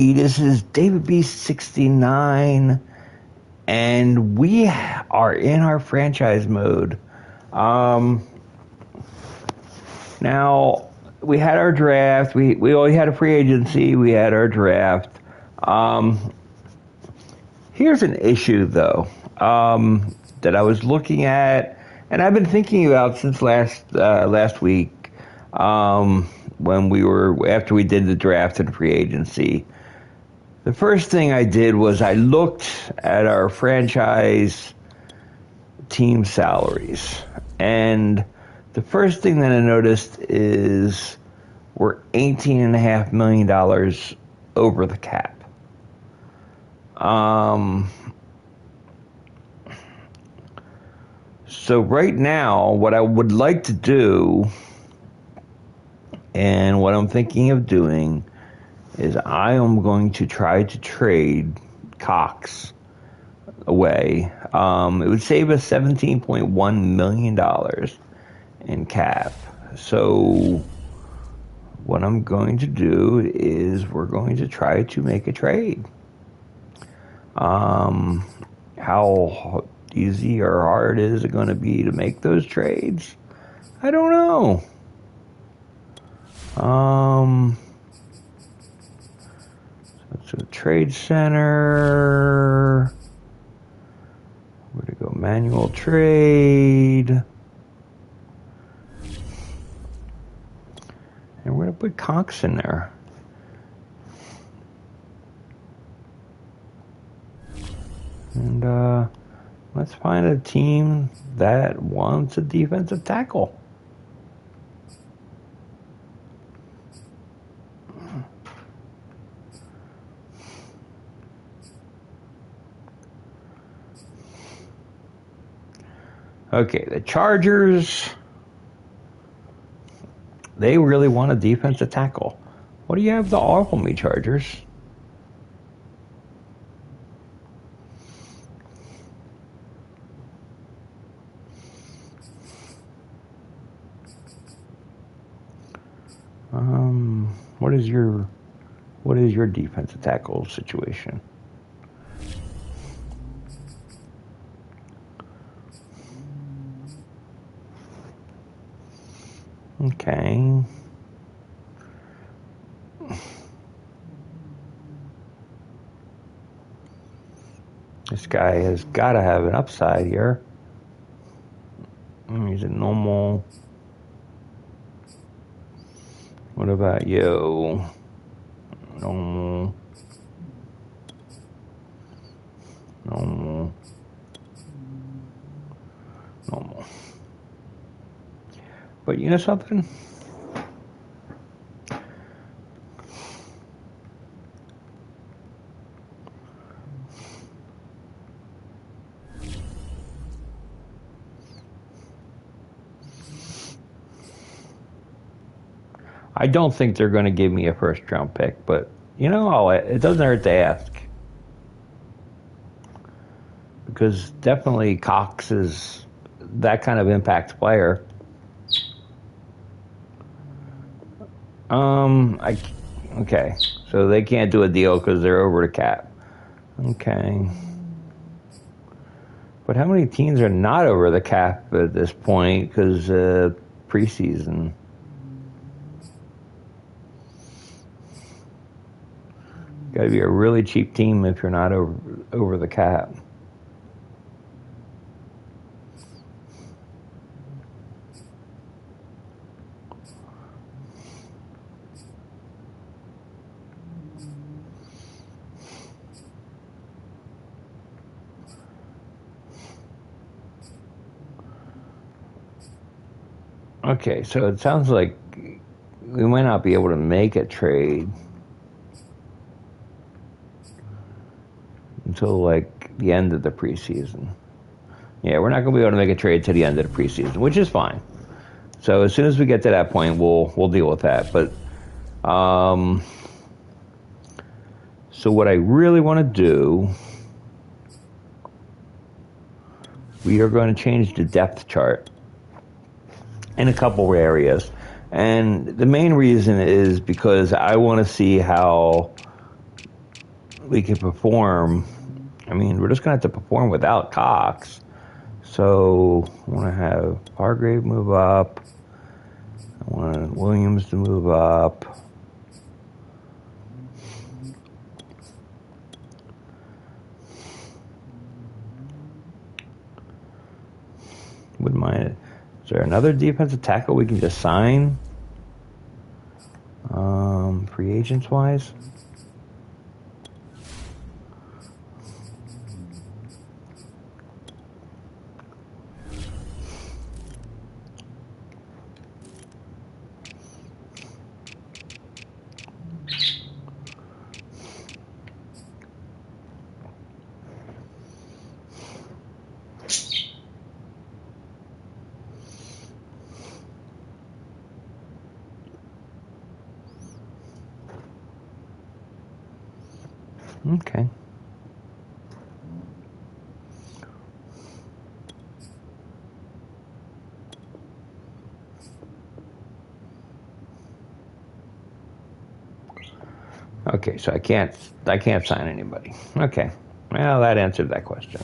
This is David B69, and we are in our franchise mode. Now, we had our draft. We already had a free agency. We had our draft. Here's an issue, though, that I was looking at, and I've been thinking about since last week, after we did the draft and free agency. The first thing I did was I looked at our franchise team salaries. And the first thing that I noticed is we're $18.5 million over the cap. So right now, what I would like to do, and what I'm thinking of doing, is I am going to try to trade Cox away. It would save us $17.1 million in cap. So what I'm going to do is we're going to try to make a trade. How easy or hard is it going to be to make those trades? I don't know. So trade center. Where to go? Manual trade. And we're going to put Cox in there. And let's find a team that wants a defensive tackle. Okay, the Chargers, they really want a defensive tackle. What do you have to offer me, Chargers? What is your defensive tackle situation? Okay. This guy has got to have an upside here. He's a normal. What about you? Normal. But you know something? I don't think they're going to give me a first-round pick, but, you know, it doesn't hurt to ask. Because definitely Cox is that kind of impact player. Okay, so they can't do a deal because they're over the cap. Okay. But how many teams are not over the cap at this point because preseason? Got to be a really cheap team if you're not over the cap. Okay, so it sounds like we might not be able to make a trade until like the end of the preseason. Yeah, we're not going to be able to make a trade to the end of the preseason, which is fine. So as soon as we get to that point, we'll deal with that. But so what I really want to do, we are going to change the depth chart in a couple areas. And the main reason is because I want to see how we can perform. I mean, we're just going to have to perform without Cox. So I want to have Hargrave move up. I want Williams to move up. Wouldn't mind it. Is there another defensive tackle we can just sign? Free agents wise? Okay. Okay, so I can't sign anybody. Okay. Well, that answered that question.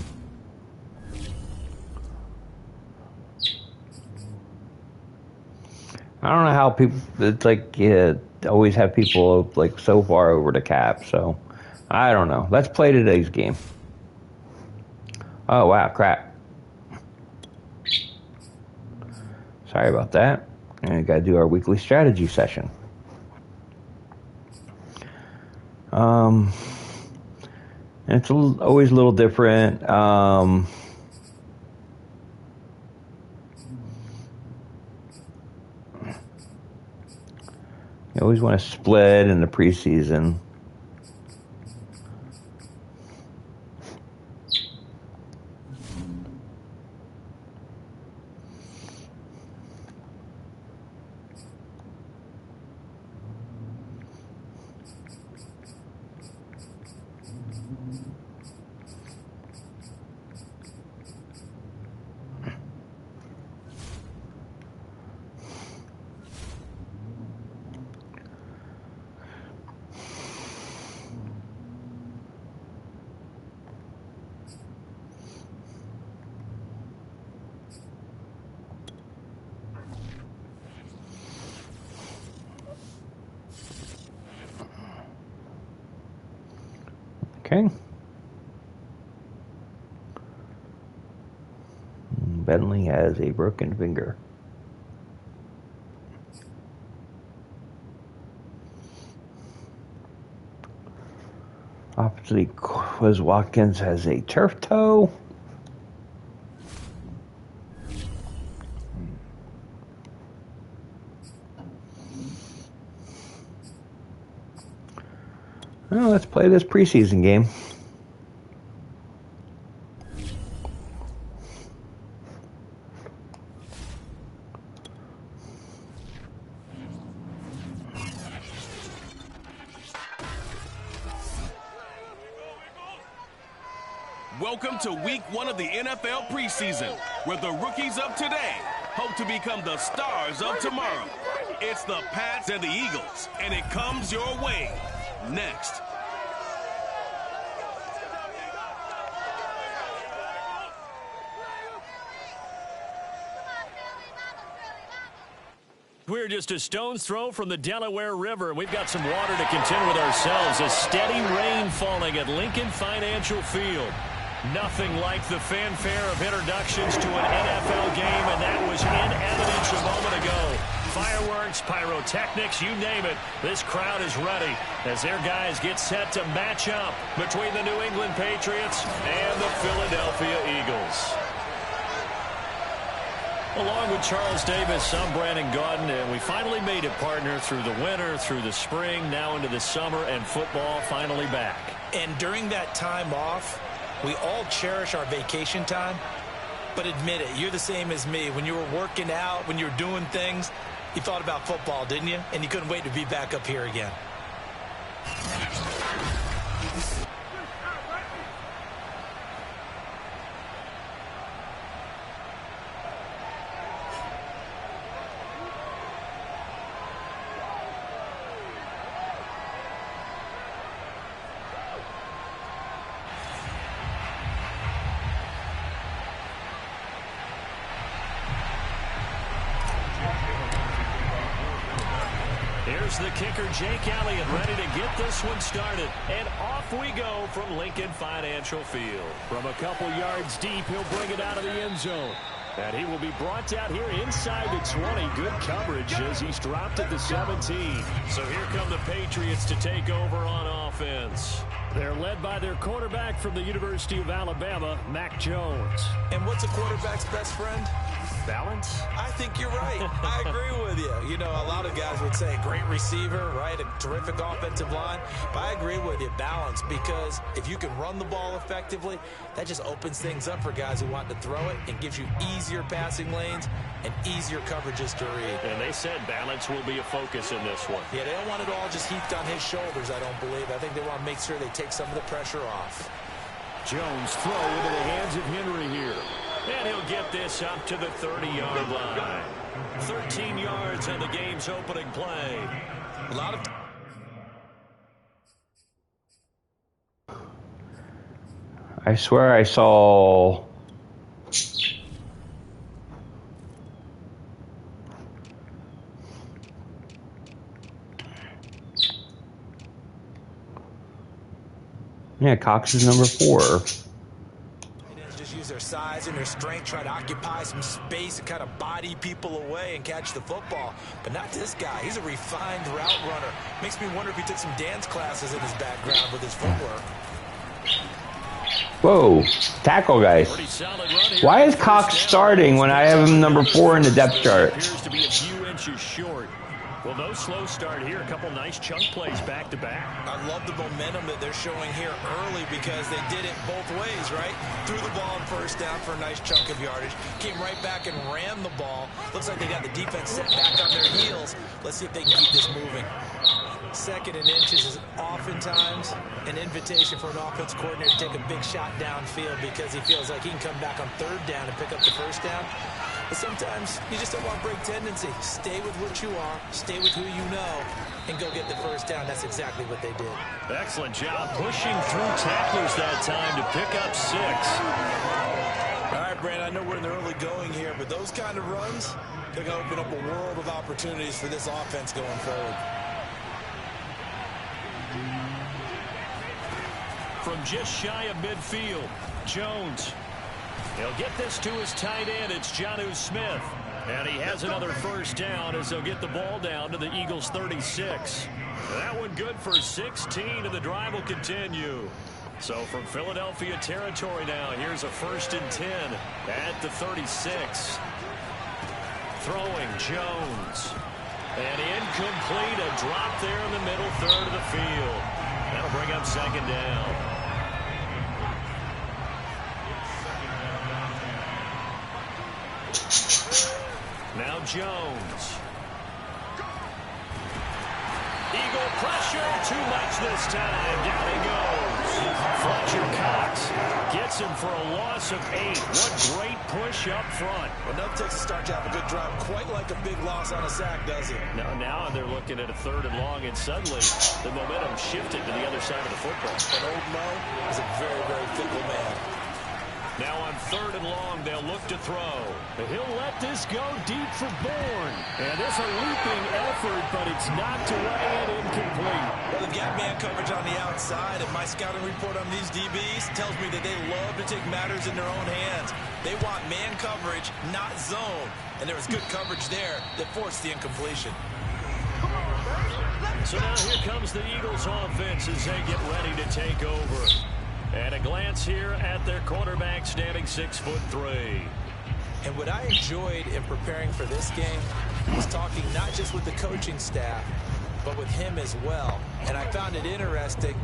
I don't know how people, it's like, always have people like so far over the cap, so I don't know. Let's play today's game. Oh, wow, crap. Sorry about that. I got to do our weekly strategy session. And it's always a little different. You always want to split in the preseason. Okay. Bentley has a broken finger. Oppositely, Quiz Watkins has a turf toe. Well, let's play this preseason game. Welcome to week 1 of the NFL preseason, where the rookies of today hope to become the stars of tomorrow. It's the Pats and the Eagles, and it comes your way next. We're just a stone's throw from the Delaware River, and we've got some water to contend with ourselves. A steady rain falling at Lincoln Financial Field. Nothing like the fanfare of introductions to an NFL game, and that was in evidence a moment ago. Fireworks, pyrotechnics, you name it. This crowd is ready as their guys get set to match up between the New England Patriots and the Philadelphia Eagles. Along with Charles Davis, I'm Brandon Gaudin, and we finally made it, partner, through the winter, through the spring, now into the summer, and football finally back. And during that time off, we all cherish our vacation time, but admit it, you're the same as me. When you were working out, when you were doing things, you thought about football, didn't you? And you couldn't wait to be back up here again. Here's the kicker, Jake Elliott, ready to get this one started. And off we go from Lincoln Financial Field. From a couple yards deep, he'll bring it out of the end zone. And he will be brought down here inside the 20. Good coverage as he's dropped at the 17. So here come the Patriots to take over on offense. They're led by their quarterback from the University of Alabama, Mac Jones. And what's a quarterback's best friend? Balance? I think you're right. I agree with you. You know, a lot of guys would say great receiver, right? A terrific offensive line. But I agree with you, balance, because if you can run the ball effectively, that just opens things up for guys who want to throw it and gives you easier passing lanes and easier coverages to read. And they said balance will be a focus in this one. Yeah, they don't want it all just heaped on his shoulders, I don't believe. I think they want to make sure they take some of the pressure off. Jones throw into the hands of Henry here. And he'll get this up to the 30-yard line. 13 yards on the game's opening play. A lot of... I swear I saw... Yeah, Cox is number 4. Just use their size and their strength, try to occupy some space and kind of body people away and catch the football. But not this guy. He's a refined route runner. Makes me wonder if he took some dance classes in his background with his footwork. Whoa, tackle, guys. Why is Cox starting when I have him number 4 in the depth chart? Appears to be a few inches short. Well, no slow start here. A couple nice chunk plays back-to-back. I love the momentum that they're showing here early because they did it both ways, right? Threw the ball on first down for a nice chunk of yardage. Came right back and ran the ball. Looks like they got the defense set back on their heels. Let's see if they can keep this moving. 2nd and inches is oftentimes an invitation for an offense coordinator to take a big shot downfield because he feels like he can come back on 3rd down and pick up the 1st down. But sometimes you just don't want to break tendency. Stay with what you are, stay with who you know, and go get the 1st down. That's exactly what they did. Excellent job pushing through tacklers that time to pick up 6. All right, Brandon, I know we're in the early going here, but those kind of runs, they're going to open up a world of opportunities for this offense going forward. From just shy of midfield, Jones. He'll get this to his tight end. It's Jonnu Smith. And he has another 1st down as they'll get the ball down to the Eagles' 36. That one good for 16, and the drive will continue. So from Philadelphia territory now, here's a 1st and 10 at the 36. Throwing Jones. And incomplete, a drop there in the middle 3rd of the field. That'll bring up 2nd down. Now Jones. Eagle pressure, too much this time. Down he goes. Fletcher Cox gets him for a loss of 8. What great push up front. Well, no Texas start to have a good drive, quite like a big loss on a sack, does it? Now they're looking at a 3rd and long, and suddenly the momentum shifted to the other side of the football. But old Mo is a very, very fickle man. Now on 3rd and long, they'll look to throw. He'll let this go deep for Bourne. And it's a leaping effort, but it's knocked away and incomplete. Well, they've got man coverage on the outside, and my scouting report on these DBs tells me that they love to take matters in their own hands. They want man coverage, not zone. And there was good coverage there that forced the incompletion. So now here comes the Eagles offense as they get ready to take over. And a glance here at their quarterback standing 6'3". And what I enjoyed in preparing for this game was talking not just with the coaching staff, but with him as well. And I found it interesting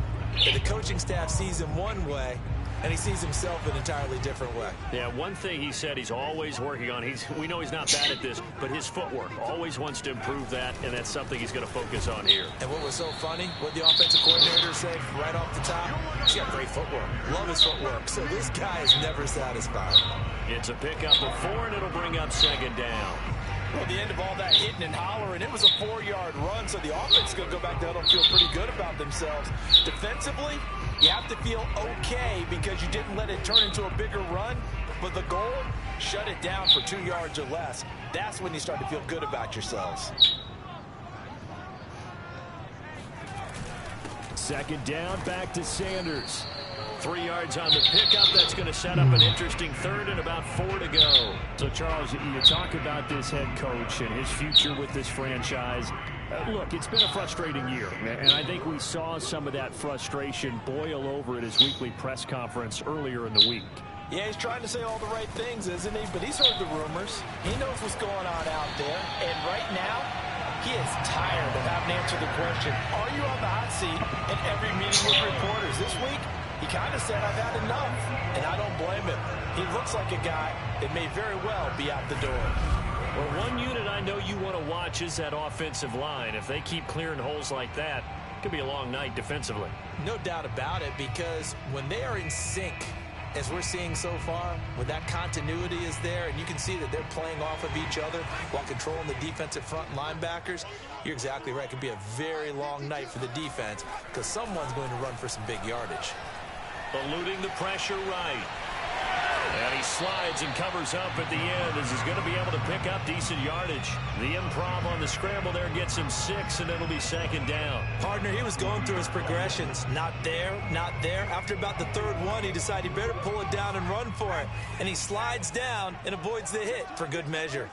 that the coaching staff sees him one way, and he sees himself an entirely different way. Yeah, one thing he said he's always working on. We know he's not bad at this, but his footwork, always wants to improve that, and that's something he's going to focus on here. And what was so funny, what the offensive coordinator said right off the top, he's got great footwork. Love his footwork. So this guy is never satisfied. It's a pickup of 4, and it'll bring up 2nd down. Well, the end of all that hitting and hollering, it was a 4-yard run, so the offense is going to go back there and feel pretty good about themselves. Defensively, you have to feel okay because you didn't let it turn into a bigger run, but the goal, shut it down for 2 yards or less. That's when you start to feel good about yourselves. Second down, back to Sanders. 3 yards on the pickup. That's going to set up an interesting third and about 4 to go. So, Charles, you talk about this head coach and his future with this franchise. Look, it's been a frustrating year, and I think we saw some of that frustration boil over at his weekly press conference earlier in the week. Yeah, he's trying to say all the right things, isn't he? But he's heard the rumors. He knows what's going on out there. And right now, he is tired of having to answer the question, are you on the hot seat in every meeting with reporters? This week, he kind of said, I've had enough. And I don't blame him. He looks like a guy that may very well be out the door. Well, one unit I know you want to watch is that offensive line. If they keep clearing holes like that, it could be a long night defensively. No doubt about it, because when they are in sync, as we're seeing so far, when that continuity is there and you can see that they're playing off of each other while controlling the defensive front linebackers, you're exactly right. It could be a very long night for the defense because someone's going to run for some big yardage. Eluding the pressure right. And he slides and covers up at the end as he's going to be able to pick up decent yardage. The improv on the scramble there gets him 6, and it'll be second down. Partner, he was going through his progressions. Not there, not there. After about the third one, he decided he better pull it down and run for it. And he slides down and avoids the hit for good measure.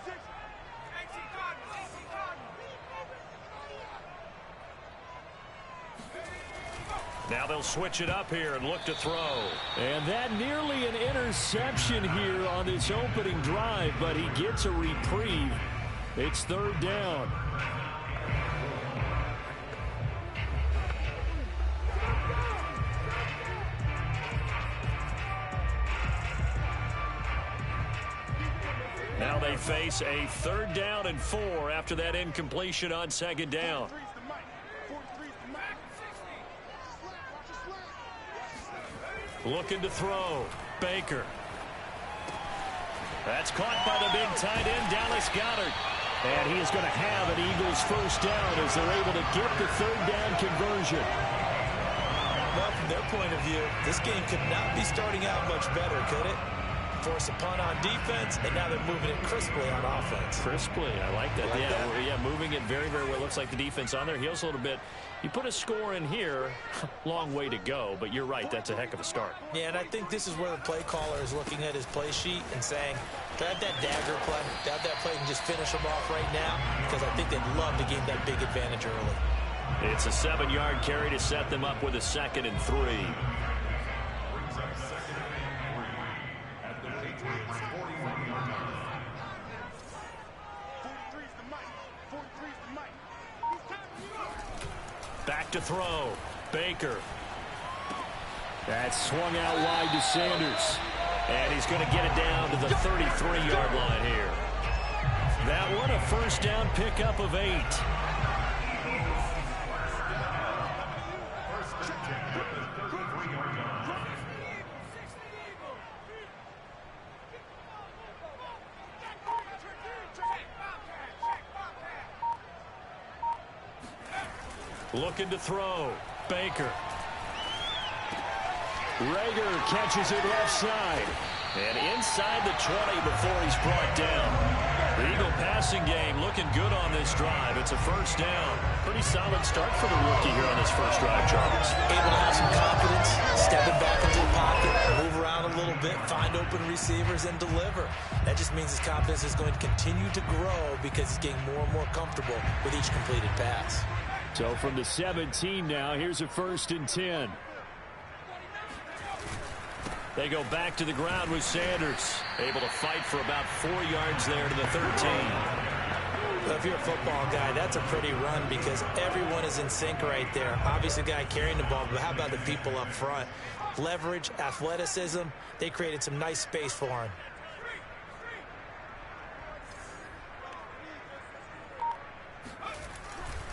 Now they'll switch it up here and look to throw. And that nearly an interception here on this opening drive, but he gets a reprieve. It's third down. Now they face a 3rd down and 4 after that incompletion on second down. Looking to throw. Baker. That's caught by the big tight end, Dallas Goedert. And he is going to have an Eagles first down as they're able to get the 3rd down conversion. Well, from their point of view, this game could not be starting out much better, could it? Force a punt on defense, and now they're moving it crisply on offense. Crisply, I like that. Yeah, moving it very, very well. Looks like the defense on their heels a little bit. You put a score in here, long way to go, but you're right, that's a heck of a start. Yeah, and I think this is where the play caller is looking at his play sheet and saying, grab that dagger play, grab that play and just finish them off right now, because I think they'd love to gain that big advantage early. It's a 7-yard carry to set them up with a 2nd and 3. Back to throw. Baker. That's swung out wide to Sanders. And he's going to get it down to the 33-yard line here. That one, a first down pickup of 8. Looking to throw. Baker. Rager catches it left side. And inside the 20 before he's brought down. The Eagle passing game looking good on this drive. It's a first down. Pretty solid start for the rookie here on this first drive, Charles. Able to have some confidence, stepping back into the pocket, move around a little bit, find open receivers, and deliver. That just means his confidence is going to continue to grow because he's getting more and more comfortable with each completed pass. So from the 17 now, here's a 1st and 10. They go back to the ground with Sanders. Able to fight for about 4 yards there to the 13. Well, if you're a football guy, that's a pretty run because everyone is in sync right there. Obviously, the guy carrying the ball, but how about the people up front? Leverage, athleticism, they created some nice space for him.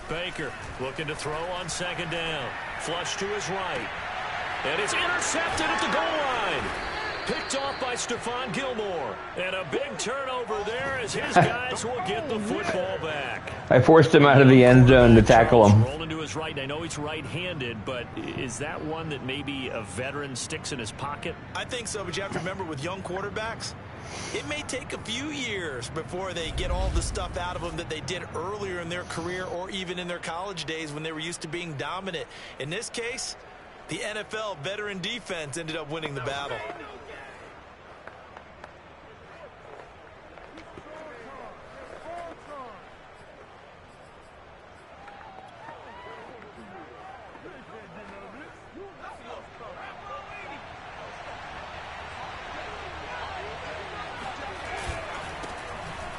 Baker looking to throw on second down. Flush to his right. And it's intercepted at the goal line. Picked off by Stephon Gilmore. And a big turnover there as his guys will get the football back. I forced him out of the end zone to tackle him. Rolling to his right. I know he's right-handed, but is that one that maybe a veteran sticks in his pocket? I think so, but you have to remember with young quarterbacks, It may take a few years before they get all the stuff out of them that they did earlier in their career or even in their college days when they were used to being dominant. In this case, the NFL veteran defense ended up winning the battle.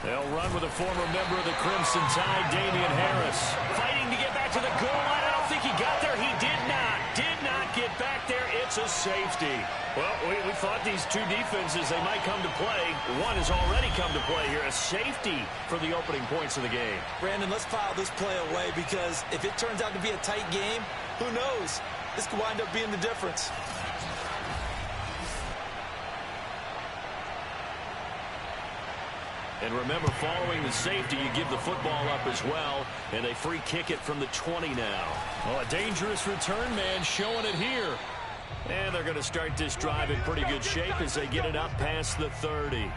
They'll run with a former member of the Crimson Tide, Damian Harris. Fighting to get back to the goal line. I don't think he got there. He did not. Did not get back there. It's a safety. Well, we thought these two defenses, they might come to play. One has already come to play here. A safety for the opening points of the game. Brandon, let's file this play away because if it turns out to be a tight game, who knows? This could wind up being the difference. And remember, following the safety, you give the football up as well, and they free kick it from the 20 now. Well, a dangerous return man showing it here. And they're going to start this drive in pretty good shape as they get it up past the 30.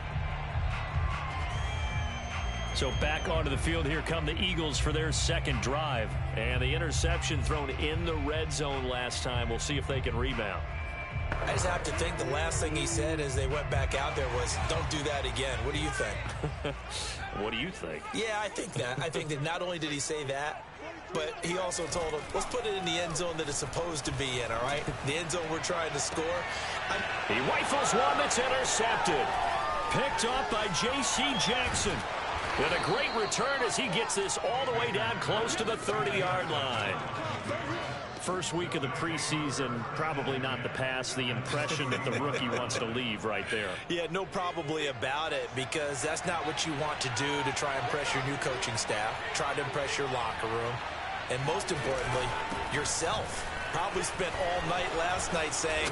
So back onto the field, here come the Eagles for their second drive. And the interception thrown in the red zone last time. We'll see if they can rebound. I just have to think the last thing he said as they went back out there was, don't do that again. What do you think? What do you think? Yeah, I think that. I think that not only did he say that, but he also told him, let's put it in the end zone that it's supposed to be in, all right? The end zone we're trying to score. He rifles one that's intercepted. Picked up by J.C. Jackson. And a great return as he gets this all the way down close to the 30-yard line. First week of the preseason, probably not the pass, the impression that the rookie wants to leave right there. Yeah, no probably about it, because that's not what you want to do to try and impress your new coaching staff, try to impress your locker room, and most importantly, yourself. Probably spent all night last night saying,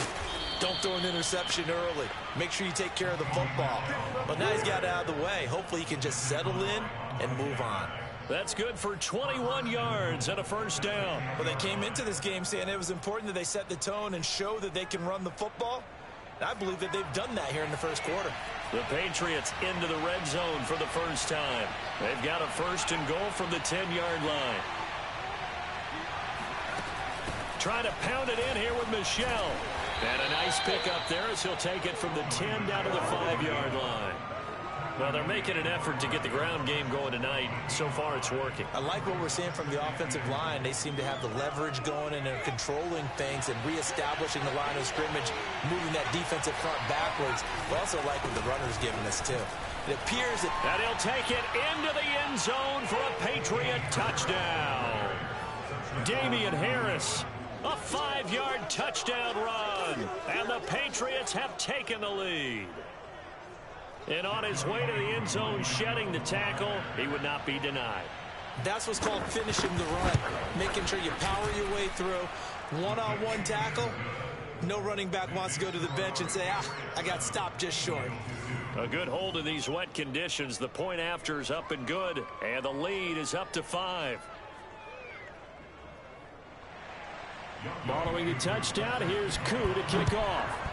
don't throw an interception early. Make sure you take care of the football. But now he's got it out of the way. Hopefully he can just settle in and move on. That's good for 21 yards and a first down. Well, they came into this game saying it was important that they set the tone and show that they can run the football. And I believe that they've done that here in the first quarter. The Patriots into the red zone for the first time. They've got a first and goal from the 10-yard line. Trying to pound it in here with Michelle. And a nice pick up there as he'll take it from the 10 down to the 5-yard line. Well, they're making an effort to get the ground game going tonight. So far, it's working. I like what we're seeing from the offensive line. They seem to have the leverage going, and they're controlling things and reestablishing the line of scrimmage, moving that defensive front backwards. We also like what the runner's giving us, too. It appears that... And he'll take it into the end zone for a Patriot touchdown. Damian Harris, a 5-yard touchdown run. And the Patriots have taken the lead. And on his way to the end zone, shedding the tackle, he would not be denied. That's what's called finishing the run, making sure you power your way through. One-on-one tackle, no running back wants to go to the bench and say, I got stopped just short. A good hold in these wet conditions. The point after is up and good, and the lead is up to 5. Following the touchdown, here's Koo to kick off.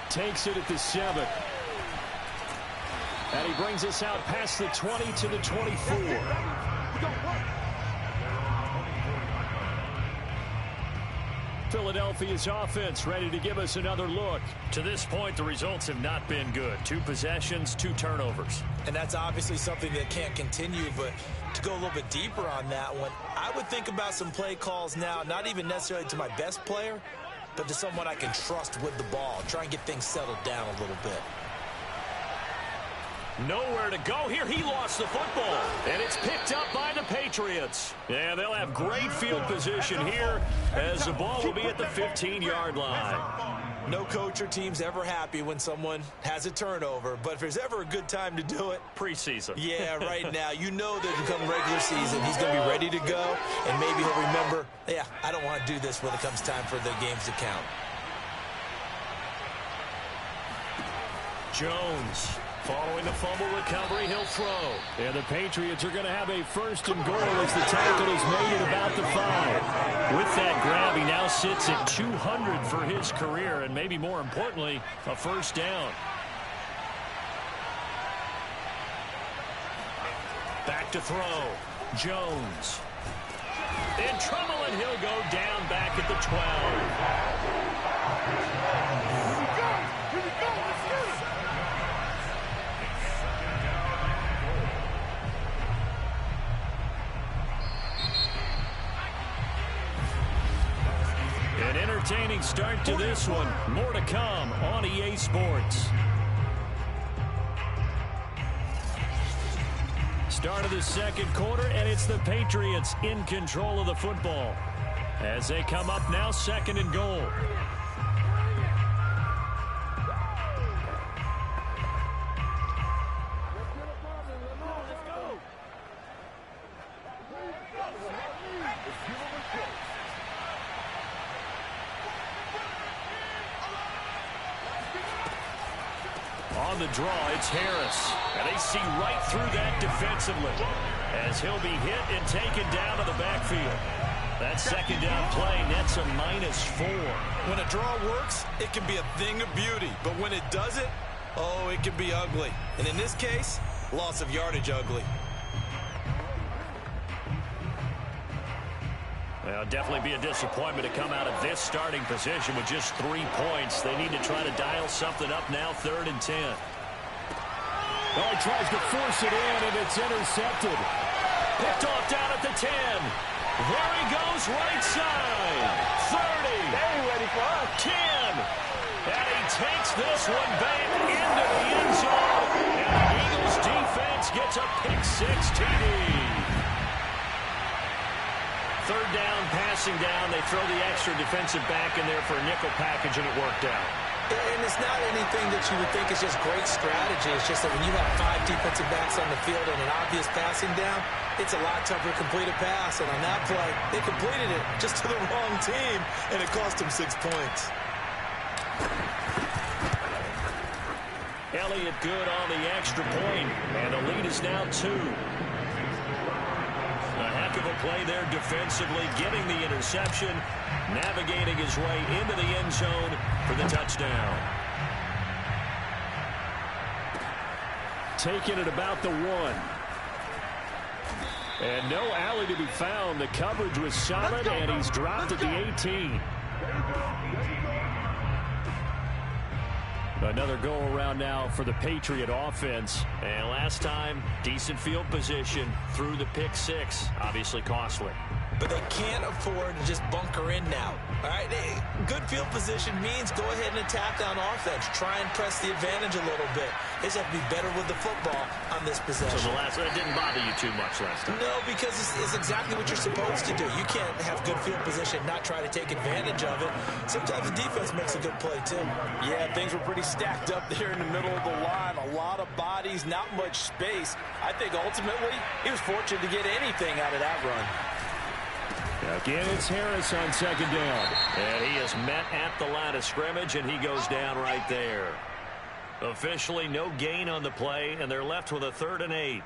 Takes it at the 7. And he brings us out past the 20 to the 24. Philadelphia's offense ready to give us another look. To this point, the results have not been good. 2 possessions, 2 turnovers. And that's obviously something that can't continue, but to go a little bit deeper on that one, I would think about some play calls now, not even necessarily to my best player, but to someone I can trust with the ball. Try and get things settled down a little bit. Nowhere to go here. He lost the football, and it's picked up by the Patriots. Yeah, they'll have great field position here as the ball will be at the 15-yard line. No coach or team's ever happy when someone has a turnover, but if there's ever a good time to do it, preseason. Yeah, right now. You know that come regular season, he's going to be ready to go, and maybe he'll remember, yeah, I don't want to do this when it comes time for the games to count. Jones, following the fumble recovery, he'll throw. And the Patriots are going to have a first and goal as the tackle is made at about the 5. With that grab, he now sits at 200 for his career, and maybe more importantly, a first down. Back to throw. Jones. In trouble, and he'll go down back at the 12. Here we go. Let's get it. An entertaining start to this one. More to come on EA Sports. Start of the second quarter, and it's the Patriots in control of the football as they come up now, second and goal. On the draw, it's Harris. And they see right through that defensively as he'll be hit and taken down to the backfield. That second down play nets a -4. When a draw works, it can be a thing of beauty. But when it doesn't, oh, it can be ugly. And in this case, loss of yardage ugly. Well, definitely be a disappointment to come out of this starting position with just 3 points. They need to try to dial something up now, 3rd and 10. Oh, he tries to force it in, and it's intercepted. Picked off down at the 10. There he goes, right side. 30. Hey, ready for us. 10. And he takes this one back into the end zone. And the Eagles defense gets a pick-6 TD. 3rd down, passing down. They throw the extra defensive back in there for a nickel package, and it worked out. And it's not anything that you would think is just great strategy. It's just that when you have 5 defensive backs on the field and an obvious passing down, it's a lot tougher to complete a pass. And on that play, they completed it just to the wrong team, and it cost them 6 points. Elliott good on the extra point, and the lead is now 2. A heck of a play there defensively, getting the interception, navigating his way into the end zone for the touchdown. Taking it about the 1. And no alley to be found. The coverage was solid, and he's dropped at the 18. Another go-around now for the Patriot offense. And last time, decent field position through the pick-6. Obviously costly. But they can't afford to just bunker in now. All right, good field position means go ahead and attack on offense. Try and press the advantage a little bit. They just have to be better with the football on this possession. So it didn't bother you too much last time? No, because it's exactly what you're supposed to do. You can't have good field position, not try to take advantage of it. Sometimes the defense makes a good play, too. Yeah, things were pretty stacked up there in the middle of the line. A lot of bodies, not much space. I think ultimately he was fortunate to get anything out of that run. Again, it's Harris on 2nd down. And he is met at the line of scrimmage, and he goes down right there. Officially no gain on the play, and they're left with a 3rd and 8.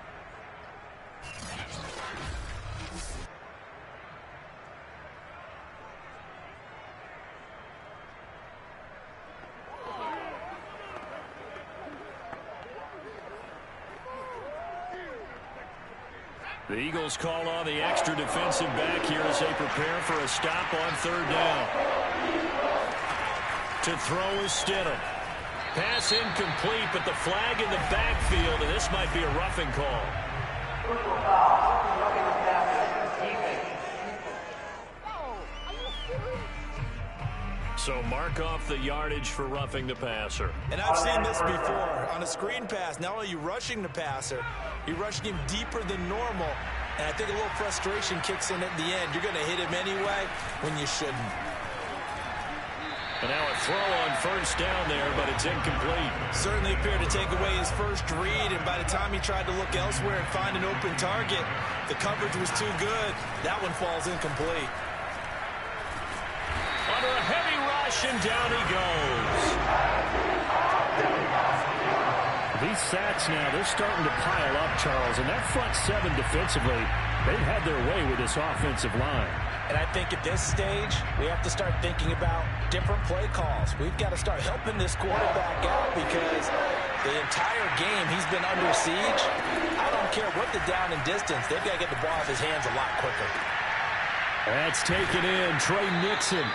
The Eagles call on the extra defensive back here as they prepare for a stop on 3rd down. To throw is Stidham. Pass incomplete, but the flag in the backfield, and this might be a roughing call. So mark off the yardage for roughing the passer. And I've seen this before. On a screen pass, not only are you rushing the passer, you're rushing him deeper than normal. And I think a little frustration kicks in at the end. You're going to hit him anyway when you shouldn't. And now a throw on 1st down there, but it's incomplete. Certainly appeared to take away his first read, and by the time he tried to look elsewhere and find an open target, the coverage was too good. That one falls incomplete. Under a heavy rush, and down he goes. These sacks now, they're starting to pile up, Charles. And that front 7 defensively, they've had their way with this offensive line. And I think at this stage, we have to start thinking about different play calls. We've got to start helping this quarterback out because the entire game he's been under siege. I don't care what the down and distance. They've got to get the ball off his hands a lot quicker. That's taken in. Trey Nixon.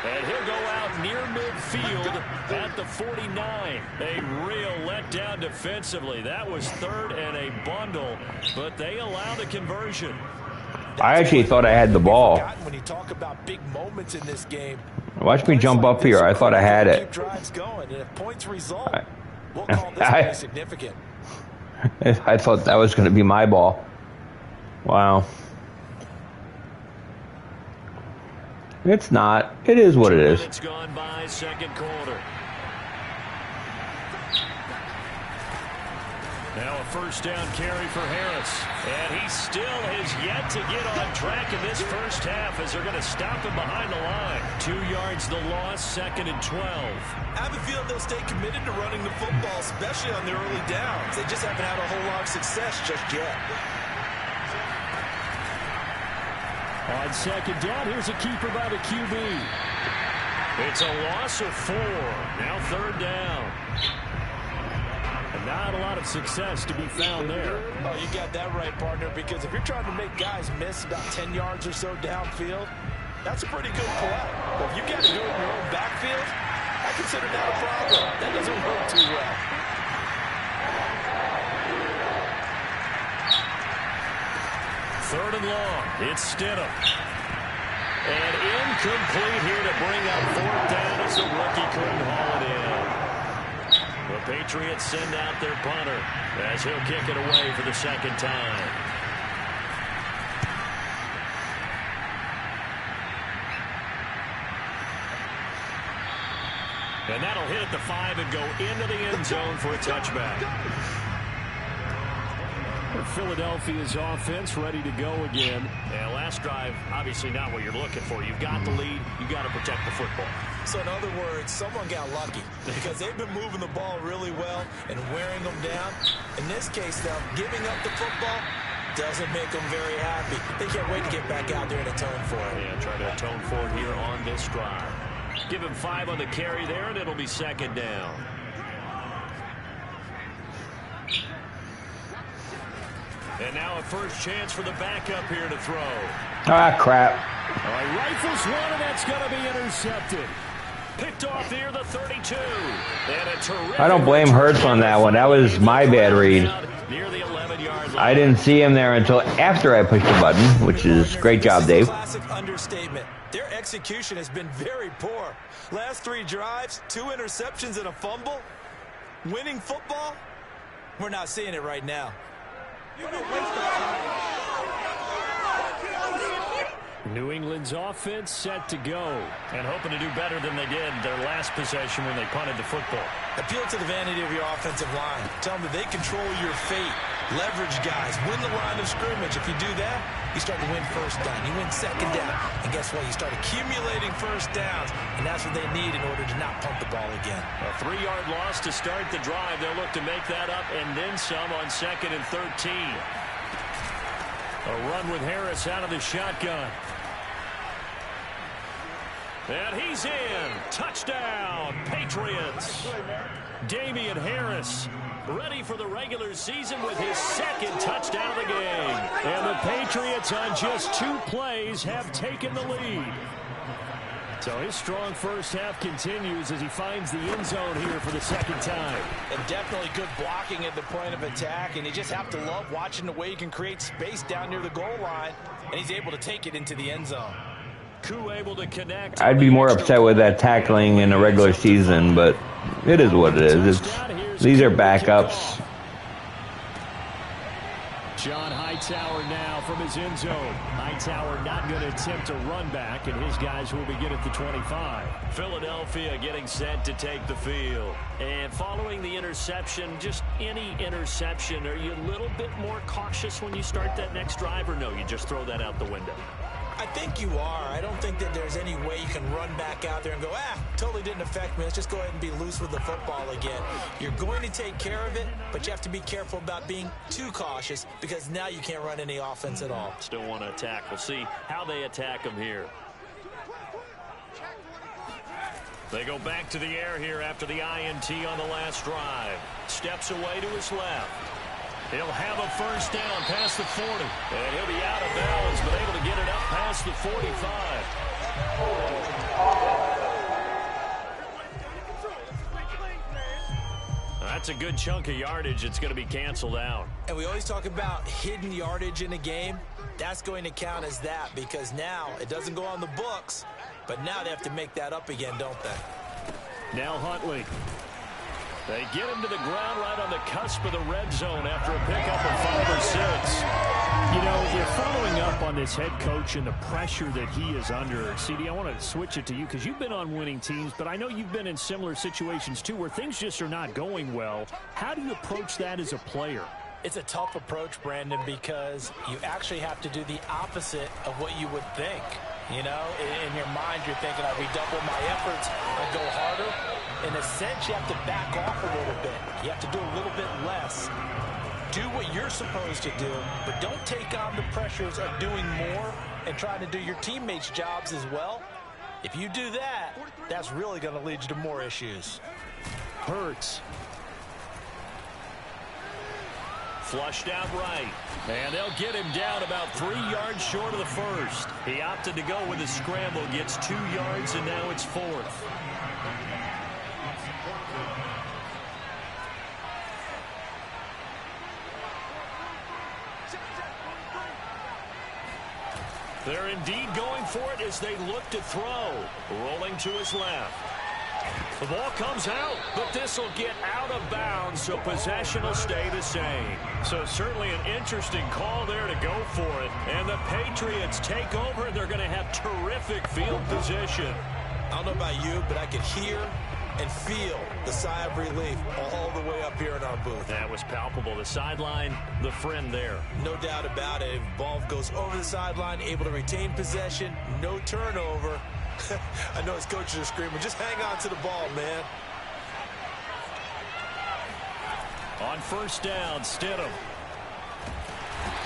And he'll go out near midfield at the 49. A real letdown defensively. That was third and a bundle, but they allow the conversion. I actually thought I had the ball. When you talk about big moments in this game, Watch me jump up here. I thought I had it. Drives going, and if points result, we'll call this pretty significant. I thought that was going to be my ball. Wow. It's not. It is what it is. It's gone by, second quarter. Now a first down carry for Harris. And he still has yet to get on track in this first half as they're going to stop him behind the line. 2 yards the loss, 2nd and 12. I have a feeling they'll stay committed to running the football, especially on their early downs. They just haven't had a whole lot of success just yet. On second down, here's a keeper by the QB. It's a loss of 4. Now third down. And not a lot of success to be found there. Oh, you got that right, partner, because if you're trying to make guys miss about 10 yards or so downfield, that's a pretty good play. But if you got to do it in your own backfield, I consider that a problem. That doesn't work too well. Third and long. It's Stidham. And incomplete here to bring up fourth down as the rookie couldn't haul it in. The Patriots send out their punter as he'll kick it away for the second time. And that'll hit at the 5 and go into the end zone for a touchback. Philadelphia's offense ready to go again. And last drive, obviously not what you're looking for. You've got the lead. You've got to protect the football. So in other words, someone got lucky because they've been moving the ball really well and wearing them down. In this case, though, giving up the football doesn't make them very happy. They can't wait to get back out there and atone for it. Yeah, try to atone for it here on this drive. Give him 5 on the carry there, and it'll be second down. And now a first chance for the backup here to throw. Ah, crap. Rifles one, and that's going to be intercepted. Picked off near the 32. And a terrific I don't blame Hurts on that one. That was my bad read. Near the 11-yard line. I didn't see him there until after I pushed the button, which is great job, Dave. Classic understatement. Their execution has been very poor. Last 3 drives, 2 interceptions and a fumble. Winning football? We're not seeing it right now. New England's offense set to go and hoping to do better than they did their last possession when they punted the football. Appeal to the vanity of your offensive line. Tell them that they control your fate. Leverage guys. Win the line of scrimmage. If you do that, you start to win first down. You win second down. And guess what? You start accumulating first downs. And that's what they need in order to not punt the ball again. A 3-yard loss to start the drive. They'll look to make that up and then some on 2nd and 13. A run with Harris out of the shotgun. And he's in. Touchdown, Patriots. Damian Harris ready for the regular season with his 2nd touchdown of the game. And the Patriots on just 2 plays have taken the lead. So his strong first half continues as he finds the end zone here for the 2nd time. And definitely good blocking at the point of attack. And you just have to love watching the way he can create space down near the goal line. And he's able to take it into the end zone. Able to connect. I'd be more upset with that tackling in a regular season, but it is what it is. These are backups. John Hightower now from his end zone. Hightower not going to attempt a run back, and his guys will begin at the 25. Philadelphia getting set to take the field. And following the interception, just any interception, are you a little bit more cautious when you start that next drive, or no, you just throw that out the window? I think you are. I don't think that there's any way you can run back out there and go, totally didn't affect me. Let's just go ahead and be loose with the football again. You're going to take care of it, but you have to be careful about being too cautious because now you can't run any offense at all. Still want to attack. We'll see how they attack him here. They go back to the air here after the INT on the last drive. Steps away to his left. He'll have a first down past the 40. And he'll be out of bounds, but able to get it up past the 45. That's a good chunk of yardage. It's going to be canceled out. And we always talk about hidden yardage in a game. That's going to count as that because now it doesn't go on the books, but now they have to make that up again, don't they? Now Huntley. They get him to the ground right on the cusp of the red zone after a pickup of 5 or 6. You know, they're following up on this head coach and the pressure that he is under. CD, I want to switch it to you because you've been on winning teams, but I know you've been in similar situations too where things just are not going well. How do you approach that as a player? It's a tough approach, Brandon, because you actually have to do the opposite of what you would think. You know, in your mind, you're thinking, I redouble my efforts, I go harder. In a sense, you have to back off a little bit. You have to do a little bit less. Do what you're supposed to do, but don't take on the pressures of doing more and trying to do your teammates' jobs as well. If you do that, that's really going to lead you to more issues. Hurts. Flushed out right. And they'll get him down about 3 yards short of the first. He opted to go with a scramble, gets 2 yards, and now it's 4th. They're indeed going for it as they look to throw. Rolling to his left. The ball comes out, but this will get out of bounds, so possession will stay the same. So certainly an interesting call there to go for it. And the Patriots take over, and they're going to have terrific field position. I don't know about you, but I could hear and feel the sigh of relief all the way up here in our booth. That was palpable. The sideline, the friend there. No doubt about it. Ball goes over the sideline, able to retain possession, no turnover. I know his coaches are screaming, just hang on to the ball, man. On first down, Stidham.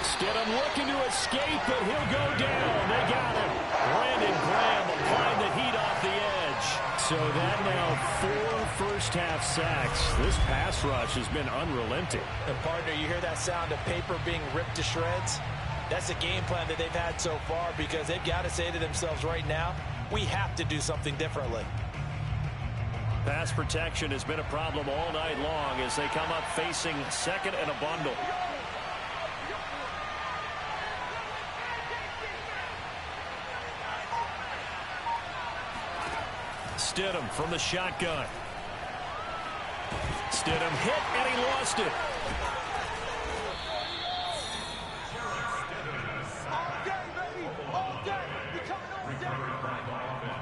Stidham looking to escape, but he'll go down. They got him. Brandon Graham applying the heat off the edge. So that now 4 first-half sacks. This pass rush has been unrelenting. And, partner, you hear that sound of paper being ripped to shreds? That's a game plan that they've had so far because they've got to say to themselves right now, we have to do something differently. Pass protection has been a problem all night long as they come up facing second and a bundle. Stidham from the shotgun. Stidham hit, and he lost it.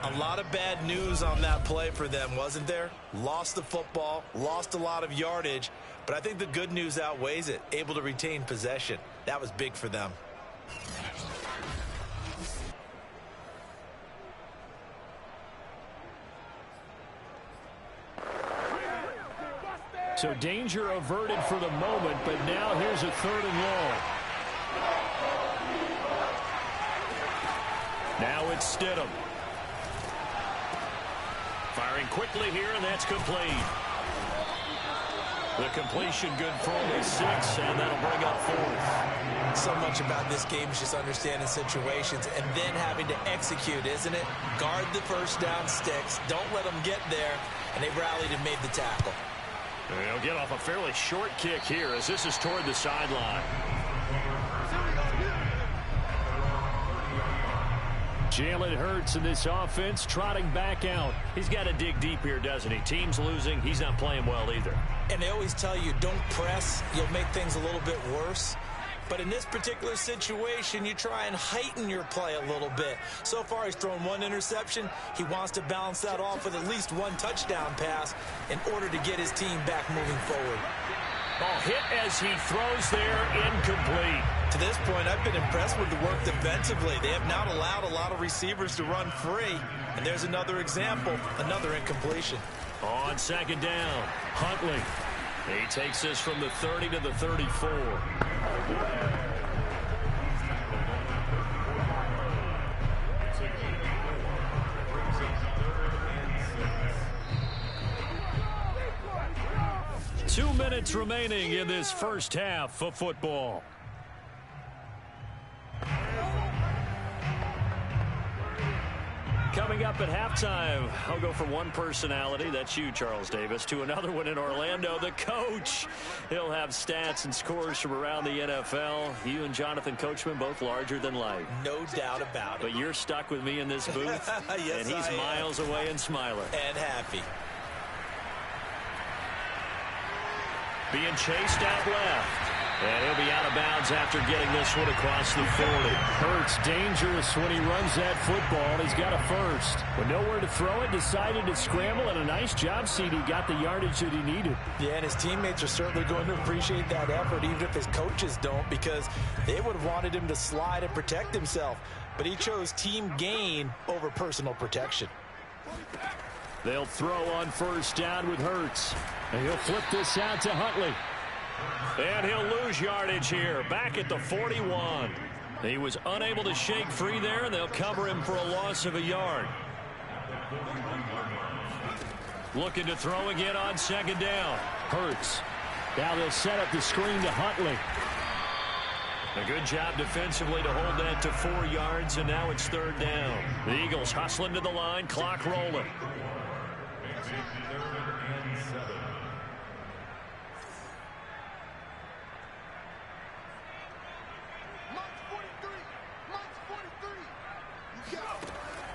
A lot of bad news on that play for them, wasn't there? Lost the football, lost a lot of yardage, but I think the good news outweighs it. Able to retain possession. That was big for them. So danger averted for the moment, but now here's a 3rd and long. Now it's Stidham. Firing quickly here, and that's complete. The completion good for only 6, and that'll bring up 4th. So much about this game is just understanding situations and then having to execute, isn't it? Guard the first down sticks. Don't let them get there, and they rallied and made the tackle. They'll get off a fairly short kick here as this is toward the sideline. Jalen Hurts in this offense trotting back out. He's got to dig deep here, doesn't he? Team's losing. He's not playing well either. And they always tell you, don't press. You'll make things a little bit worse. But in this particular situation, you try and heighten your play a little bit. So far, he's thrown 1 interception. He wants to balance that off with at least 1 touchdown pass in order to get his team back moving forward. Oh, hit as he throws there, incomplete. To this point, I've been impressed with the work defensively. They have not allowed a lot of receivers to run free. And there's another example, another incompletion. On second down, Huntley. He takes this from the 30 to the 34. Two minutes remaining in this first half of football. Coming up at halftime, I'll go from one personality, that's you, Charles Davis, to another one in Orlando, the coach. He'll have stats and scores from around the NFL. You and Jonathan Coachman, both larger than life. No doubt about it. But you're stuck with me in this booth, yes, and he's miles away and smiling. And happy. Being chased out left. And he'll be out of bounds after getting this one across the 40. Hurts dangerous when he runs that football. He's got a first. With nowhere to throw it, decided to scramble, and a nice job, CD. Got the yardage that he needed. Yeah, and his teammates are certainly going to appreciate that effort, even if his coaches don't, because they would have wanted him to slide and protect himself. But he chose team gain over personal protection. They'll throw on first down with Hurts. And he'll flip this out to Huntley. And he'll lose yardage here, back at the 41. He was unable to shake free there, and they'll cover him for a loss of a yard. Looking to throw again on second down. Hurts. Now they'll set up the screen to Huntley. A good job defensively to hold that to 4 yards, and now it's third down. The Eagles hustling to the line, clock rolling.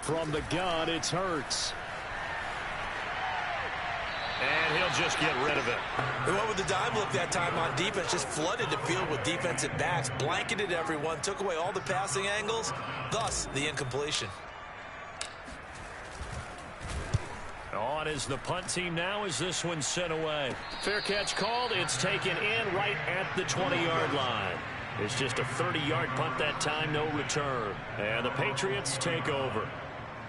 From the gun, it's Hurts. And he'll just get rid of it. They went with the dime look that time on defense, just flooded the field with defensive backs, blanketed everyone, took away all the passing angles, thus the incompletion. On is the punt team now as this one's sent away. Fair catch called. It's taken in right at the 20-yard line. It's just a 30-yard punt that time, no return. And the Patriots take over.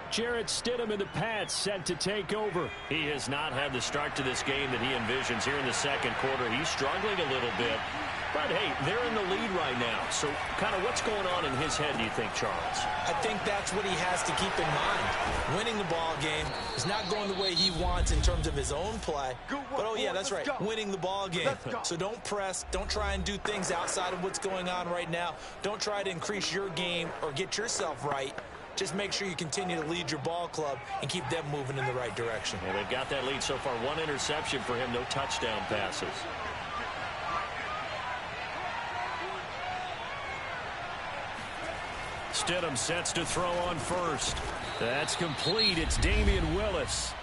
Jarrett Stidham in the Pats set to take over. He has not had the start to this game that he envisions here in the second quarter. He's struggling a little bit. But, hey, they're in the lead right now. So, kind of what's going on in his head, do you think, Charles? I think that's what he has to keep in mind. Winning the ball game is not going the way he wants in terms of his own play. But, oh, yeah, that's right, winning the ball game. So don't press. Don't try and do things outside of what's going on right now. Don't try to increase your game or get yourself right. Just make sure you continue to lead your ball club and keep them moving in the right direction. Well, they've got that lead so far. 1 interception for him, no touchdown passes. Stidham sets to throw on first. That's complete. It's Damian Willis.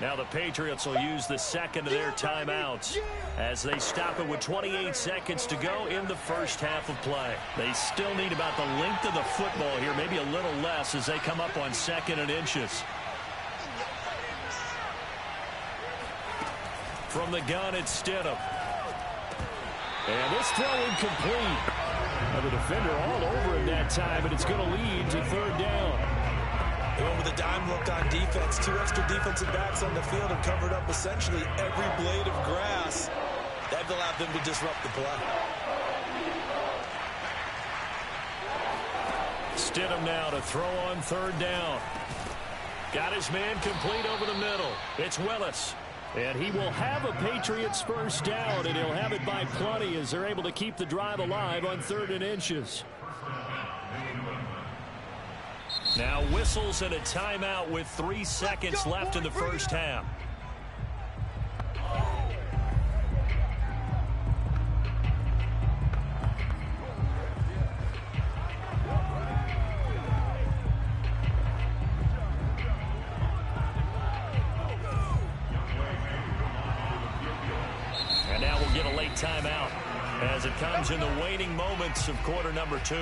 Now the Patriots will use the second of their timeouts as they stop it with 28 seconds to go in the first half of play. They still need about the length of the football here, maybe a little less as they come up on second and inches. From the gun, it's Stidham. And this throw incomplete. Now the defender all over him that time, but it's going to lead to third down. They went with a dime look on defense. 2 extra defensive backs on the field and covered up essentially every blade of grass. That allowed them to disrupt the play. Stidham now to throw on third down. Got his man complete over the middle. It's Willis. And he will have a Patriots first down, and he'll have it by plenty as they're able to keep the drive alive on third and inches. Now whistles and a timeout with 3 seconds left in the first half. And now we'll get a late timeout as it comes in the waning moments of quarter number 2.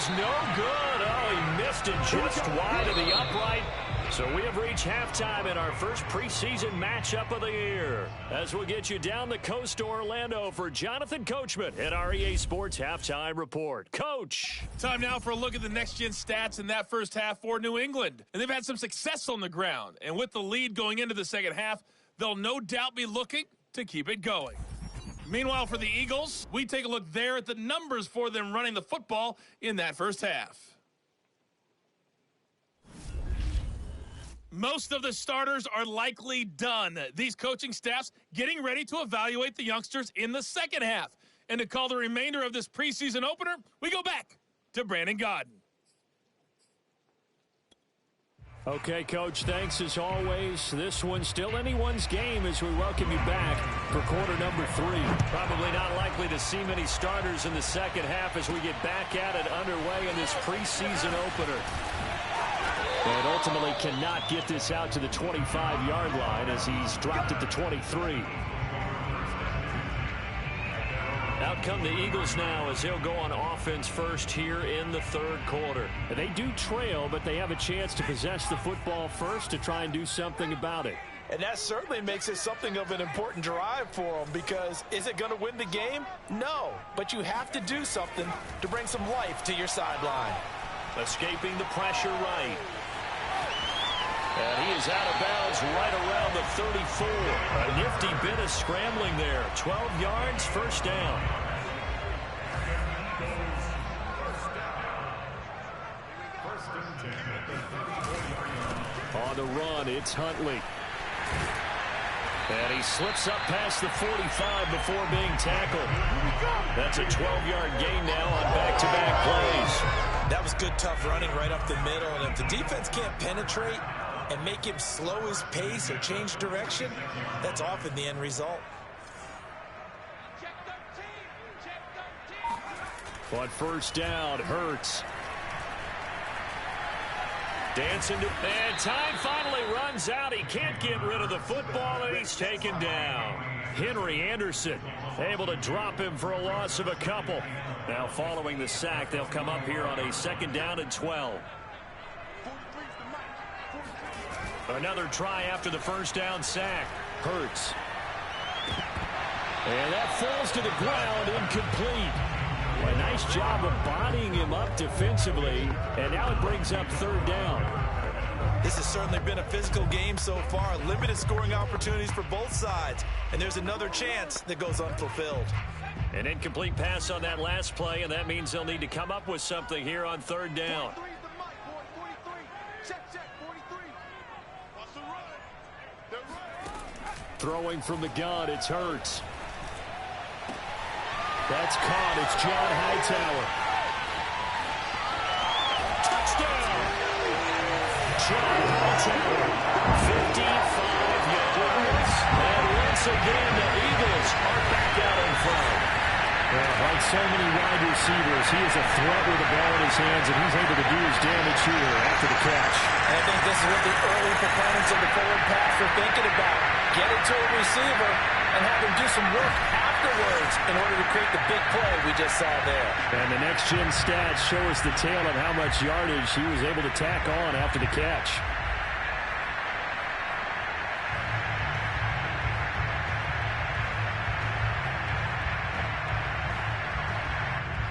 is no good. Oh, he missed it just wide of the upright. So we have reached halftime in our first preseason matchup of the year. As we'll get you down the coast to Orlando for Jonathan Coachman at our EA Sports Halftime Report. Coach. Time now for a look at the next-gen stats in that first half for New England. And they've had some success on the ground. And with the lead going into the second half, they'll no doubt be looking to keep it going. Meanwhile, for the Eagles, we take a look there at the numbers for them running the football in that first half. Most of the starters are likely done. These coaching staffs getting ready to evaluate the youngsters in the second half. And to call the remainder of this preseason opener, we go back to Brandon Godden. Okay, Coach, thanks as always. This one's still anyone's game as we welcome you back for quarter number 3. Probably not likely to see many starters in the second half as we get back at it underway in this preseason opener. And ultimately cannot get this out to the 25-yard line as he's dropped at the 23. Out come the Eagles now as they'll go on offense first here in the third quarter. They do trail, but they have a chance to possess the football first to try and do something about it. And that certainly makes it something of an important drive for them, because is it going to win the game? No, but you have to do something to bring some life to your sideline. Escaping the pressure right. And he is out of bounds right around the 34. A nifty bit of scrambling there. 12 yards, first down. On the run, it's Huntley. And he slips up past the 45 before being tackled. That's a 12-yard gain now on back-to-back plays. That was good, tough running right up the middle. And if the defense can't penetrate and make him slow his pace or change direction, that's often the end result. On first down, Hurts. Dancing to, and time finally runs out. He can't get rid of the football, and he's taken down. Henry Anderson able to drop him for a loss of a couple. Now following the sack, they'll come up here on a second down and 12. Another try after the first down sack. Hurts. And that falls to the ground, incomplete. A nice job of bodying him up defensively, and now it brings up third down. This has certainly been a physical game so far. Limited scoring opportunities for both sides, and there's another chance that goes unfulfilled. An incomplete pass on that last play, and that means they'll need to come up with something here on third down. Throwing from the gun, it's Hurts. That's caught. It's John Hightower. Touchdown! John Hightower, 55 yards. And once again, the Eagles are back out in front. Like so many wide receivers, he is a threat with the ball in his hands, and he's able to do his damage here after the catch. I think this is what the early proponents of the forward pass are thinking about. Get it to a receiver and have him do some work afterwards in order to create the big play we just saw there. And the next-gen stats show us the tail of how much yardage he was able to tack on after the catch.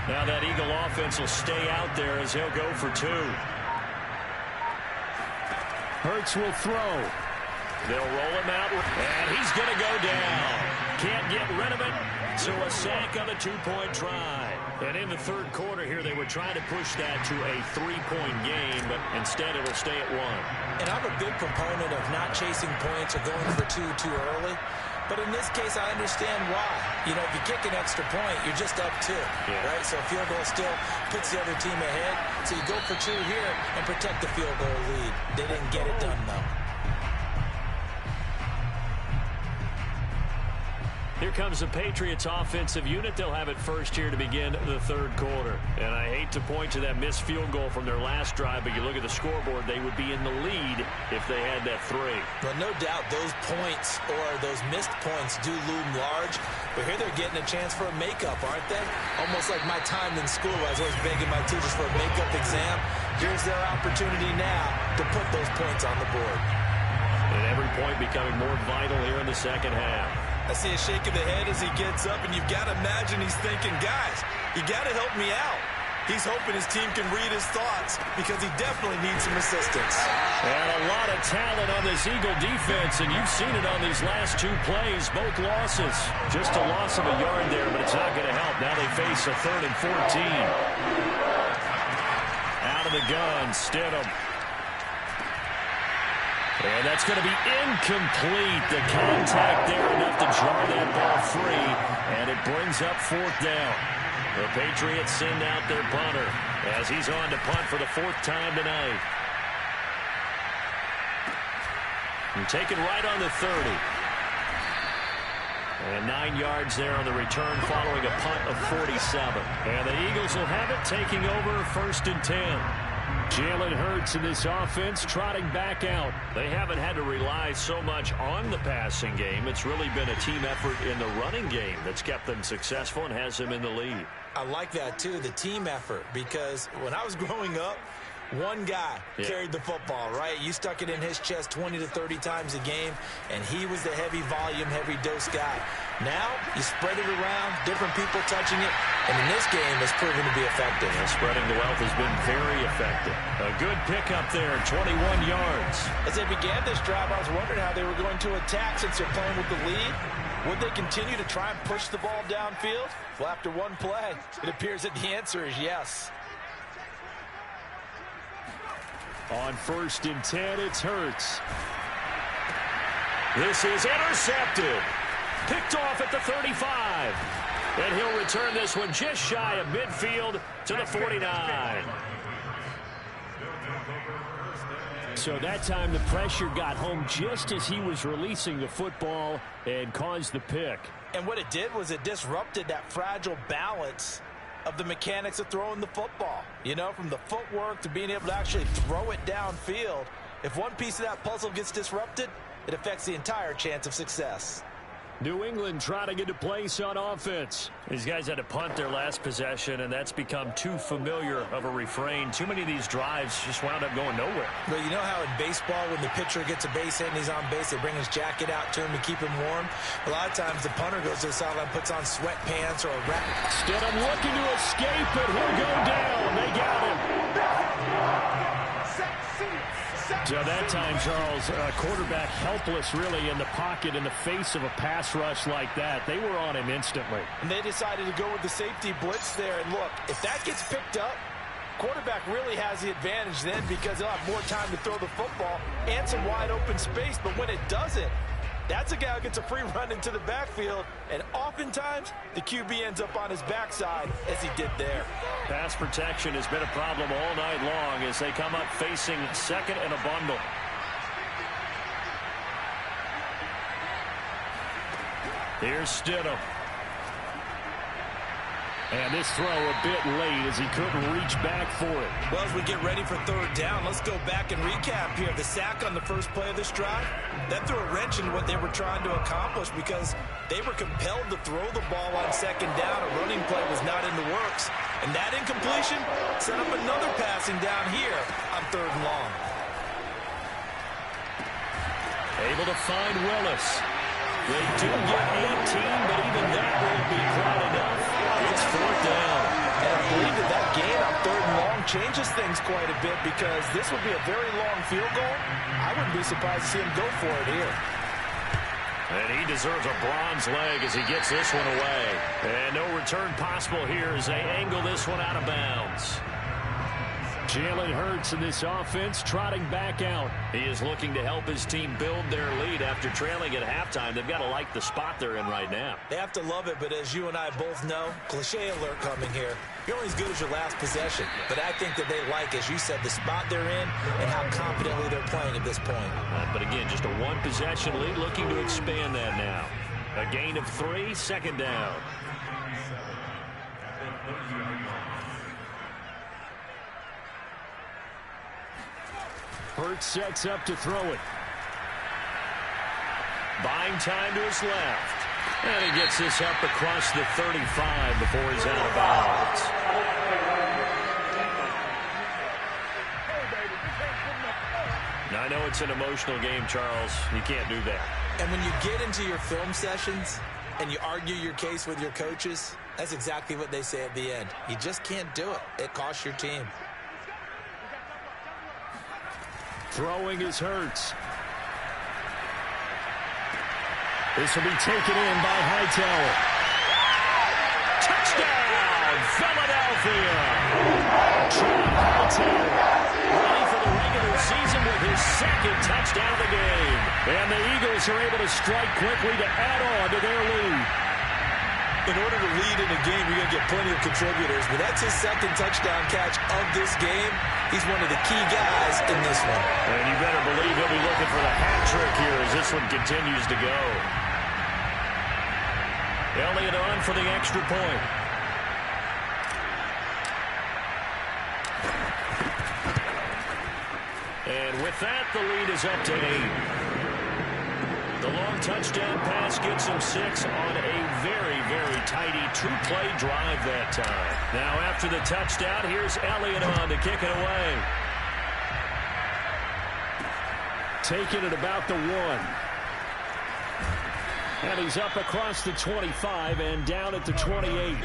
Now that Eagle offense will stay out there as he'll go for 2. Hurts will throw. They'll roll him out, and he's going to go down. Can't get rid of it, so a sack on a 2-point try. And in the third quarter here, they were trying to push that to a 3-point game, but instead it'll stay at 1. And I'm a big proponent of not chasing points or going for 2 too early. But in this case, I understand why. You know, if you kick an extra point, you're just up 2, right? So a field goal still puts the other team ahead. So you go for 2 here and protect the field goal lead. They didn't get it done, though. Here comes the Patriots offensive unit. They'll have it first here to begin the third quarter. And I hate to point to that missed field goal from their last drive, but you look at the scoreboard, they would be in the lead if they had that 3. But no doubt those points or those missed points do loom large. But here they're getting a chance for a makeup, aren't they? Almost like my time in school where I was always begging my teachers for a makeup exam. Here's their opportunity now to put those points on the board. And every point becoming more vital here in the second half. I see a shake of the head as he gets up, and you've got to imagine he's thinking, guys, you got to help me out. He's hoping his team can read his thoughts because he definitely needs some assistance. And a lot of talent on this Eagle defense, and you've seen it on these last 2 plays, both losses. Just a loss of a yard there, but it's not going to help. Now they face a 3rd and 14. Out of the gun, Stidham. And that's going to be incomplete. The contact there enough to draw that ball free, and it brings up 4th down. The Patriots send out their punter as he's on to punt for the 4th time tonight. And taken right on the 30. And 9 yards there on the return following a punt of 47. And the Eagles will have it taking over 1st and 10. Jalen Hurts in this offense trotting back out. They haven't had to rely so much on the passing game. It's really been a team effort in the running game that's kept them successful and has them in the lead. I like that, too, the team effort, because when I was growing up, one guy carried the football, right? You stuck it in his chest 20 to 30 times a game, and he was the heavy volume, heavy dose guy. Now, you spread it around, different people touching it, and in this game, it's proven to be effective. And spreading the wealth has been very effective. A good pickup there, 21 yards. As they began this drive, I was wondering how they were going to attack since they're playing with the lead. Would they continue to try and push the ball downfield? Well, after one play, it appears that the answer is yes. On 1st and 10, it's Hurts. This is intercepted. Picked off at the 35. And he'll return this one just shy of midfield to the 49. So that time the pressure got home just as he was releasing the football and caused the pick. And what it did was it disrupted that fragile balance of the mechanics of throwing the football. You know, from the footwork to being able to actually throw it downfield. If one piece of that puzzle gets disrupted, it affects the entire chance of success. New England trotting into place on offense. These guys had to punt their last possession, and that's become too familiar of a refrain. Too many of these drives just wound up going nowhere. But you know how in baseball, when the pitcher gets a base hit and he's on base, they bring his jacket out to him to keep him warm? A lot of times the punter goes to the sideline, puts on sweatpants or a wrap. Stidham looking to escape, but he'll go down. They got him. So that time, Charles, quarterback helpless really in the pocket in the face of a pass rush like that. They were on him instantly. And they decided to go with the safety blitz there. And look, if that gets picked up, quarterback really has the advantage then because he'll have more time to throw the football and some wide open space. But when it doesn't, that's a guy who gets a free run into the backfield, and oftentimes the QB ends up on his backside as he did there. Pass protection has been a problem all night long as they come up facing 2nd and a bundle. Here's Stidham. And this throw a bit late as he couldn't reach back for it. Well, as we get ready for 3rd down, let's go back and recap here. The sack on the first play of this drive, that threw a wrench in what they were trying to accomplish because they were compelled to throw the ball on 2nd down. A running play was not in the works. And that incompletion set up another passing down here on 3rd and long. Able to find Willis. They do get 18, but even that won't be quite enough. It's 4th down. And I believe that gain on 3rd and long changes things quite a bit because this would be a very long field goal. I wouldn't be surprised to see him go for it here. And he deserves a bronze leg as he gets this one away. And no return possible here as they angle this one out of bounds. Jalen Hurts in this offense trotting back out. He is looking to help his team build their lead after trailing at halftime. They've got to like the spot they're in right now. They have to love it, but as you and I both know, cliche alert coming here. You're only as good as your last possession. But I think that they like, as you said, the spot they're in and how confidently they're playing at this point. But again, just a one-possession lead, looking to expand that now. A gain of 3, second down. Hurts sets up to throw it. Buying time to his left. And he gets this up across the 35 before he's out of bounds. Now, I know it's an emotional game, Charles. You can't do that. And when you get into your film sessions and you argue your case with your coaches, that's exactly what they say at the end. You just can't do it. It costs your team. Throwing is Hurts. This will be taken in by Hightower. Touchdown, Philadelphia! John Hightower, ready for the regular season with his second touchdown of the game. And the Eagles are able to strike quickly to add on to their lead. In order to lead in a game, you're going to get plenty of contributors, but that's his second touchdown catch of this game. He's one of the key guys in this one. And you better believe he'll be looking for the hat trick here as this one continues to go. Elliott on for the extra point. And with that, the lead is up to 8. The long touchdown pass gets him 6 on a very, very tidy two-play drive that time. Now after the touchdown, here's Elliott on to kick it away. Taking it about the 1. And he's up across the 25 and down at the 28.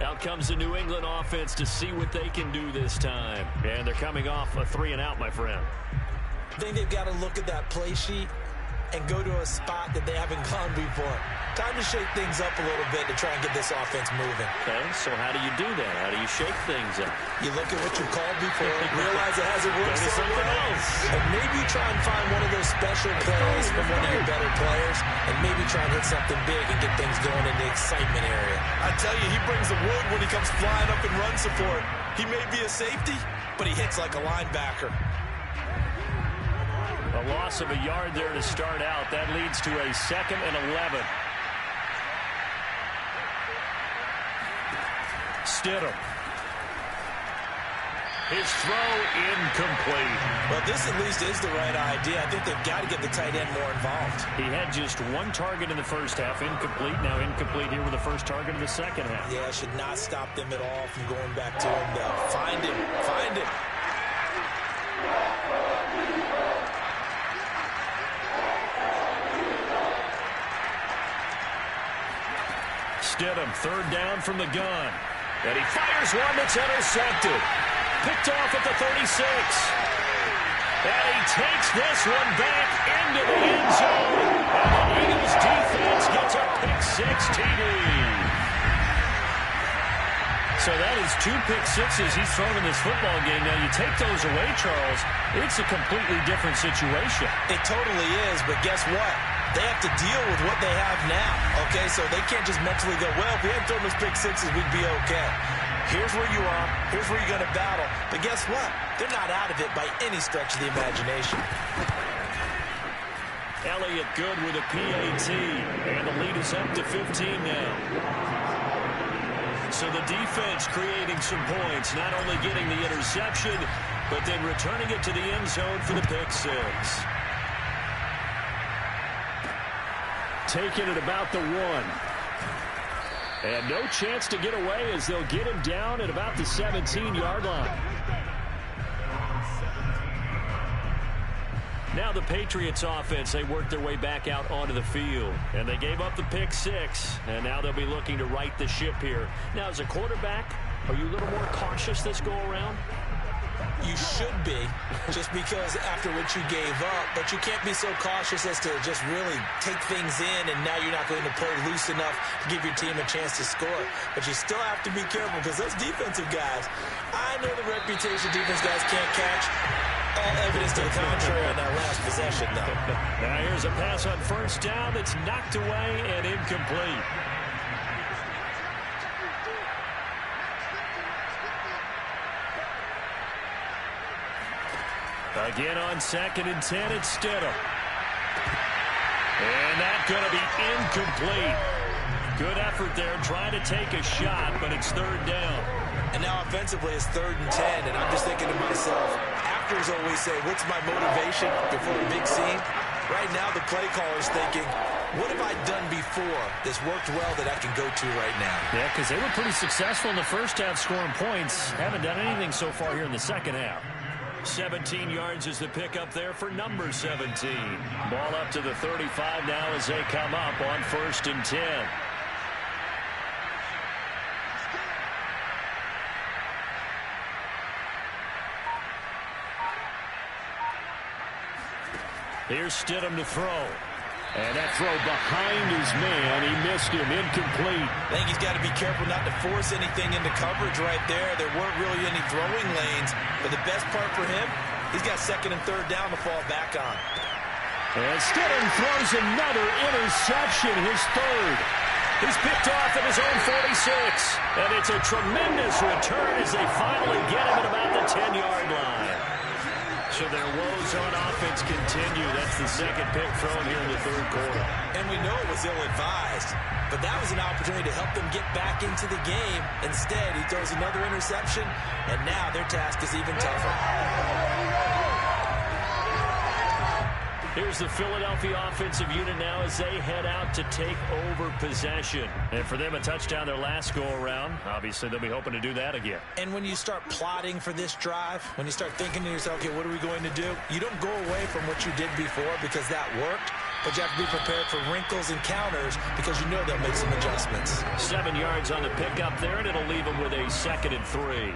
Out comes the New England offense to see what they can do this time. And they're coming off a 3-and-out, my friend. I think they've got to look at that play sheet and go to a spot that they haven't gone before. Time to shake things up a little bit to try and get this offense moving. Okay, so how do you do that? How do you shake things up? You look at what you called before, realize it hasn't worked somewhere else, and maybe try and find one of those special plays from one of your better players, and maybe try and hit something big and get things going in the excitement area. I tell you, he brings the wood when he comes flying up in run support. He may be a safety, but he hits like a linebacker. A loss of a yard there to start out. That leads to a 2nd and 11. Stidham. His throw incomplete. Well, this at least is the right idea. I think they've got to get the tight end more involved. He had just 1 target in the first half, incomplete. Now incomplete here with the first target in the second half. Yeah, should not stop them at all from going back to him, though. Find him. Find him. Stidham, 3rd down from the gun. And he fires one that's intercepted. Picked off at the 36. And he takes this one back into the end zone. And the Eagles defense gets a pick-6 TD. So that is 2 pick-6s he's thrown in this football game. Now, you take those away, Charles, it's a completely different situation. It totally is, but guess what? They have to deal with what they have now, okay? So they can't just mentally go, well, if we had thrown those pick-6s, we'd be okay. Here's where you are. Here's where you're going to battle. But guess what? They're not out of it by any stretch of the imagination. Elliott good with a PAT, and the lead is up to 15 now. So the defense creating some points, not only getting the interception, but then returning it to the end zone for the pick-6. Taking it about the 1. And no chance to get away as they'll get him down at about the 17-yard line. Now the Patriots offense, they worked their way back out onto the field. And they gave up the pick-6. And now they'll be looking to right the ship here. Now, as a quarterback, are you a little more cautious this go-around? You should be, just because after what you gave up, but you can't be so cautious as to just really take things in, and now you're not going to play loose enough to give your team a chance to score. But you still have to be careful, because those defensive guys, I know the reputation defense guys can't catch. All evidence to the contrary on that last possession, though. Now here's a pass on 1st down that's knocked away and incomplete. Again on 2nd and 10, it's Stidham. And that's going to be incomplete. Good effort there, trying to take a shot, but it's 3rd down. And now offensively it's 3rd and 10, and I'm just thinking to myself, actors always say, what's my motivation before a big scene? Right now the play caller's thinking, what have I done before that's worked well that I can go to right now? Yeah, because they were pretty successful in the first half scoring points. Haven't done anything so far here in the second half. 17 yards is the pickup there for number 17. Ball up to the 35 now as they come up on 1st and 10. Here's Stidham to throw. And that throw behind his man. He missed him. Incomplete. I think he's got to be careful not to force anything into coverage right there. There weren't really any throwing lanes. But the best part for him, he's got 2nd and 3rd down to fall back on. And Stidham throws another interception, his 3rd. He's picked off at his own 46. And it's a tremendous return as they finally get him at about the 10-yard line. So their woes on offense continue. That's the 2nd pick thrown here in the 3rd quarter. And we know it was ill-advised, but that was an opportunity to help them get back into the game. Instead, he throws another interception, and now their task is even tougher. Here's the Philadelphia offensive unit now as they head out to take over possession. And for them, a touchdown their last go-around. Obviously, they'll be hoping to do that again. And when you start plotting for this drive, when you start thinking to yourself, okay, what are we going to do? You don't go away from what you did before because that worked, but you have to be prepared for wrinkles and counters because you know they'll make some adjustments. 7 yards on the pickup there, and it'll leave them with a 2nd and 3.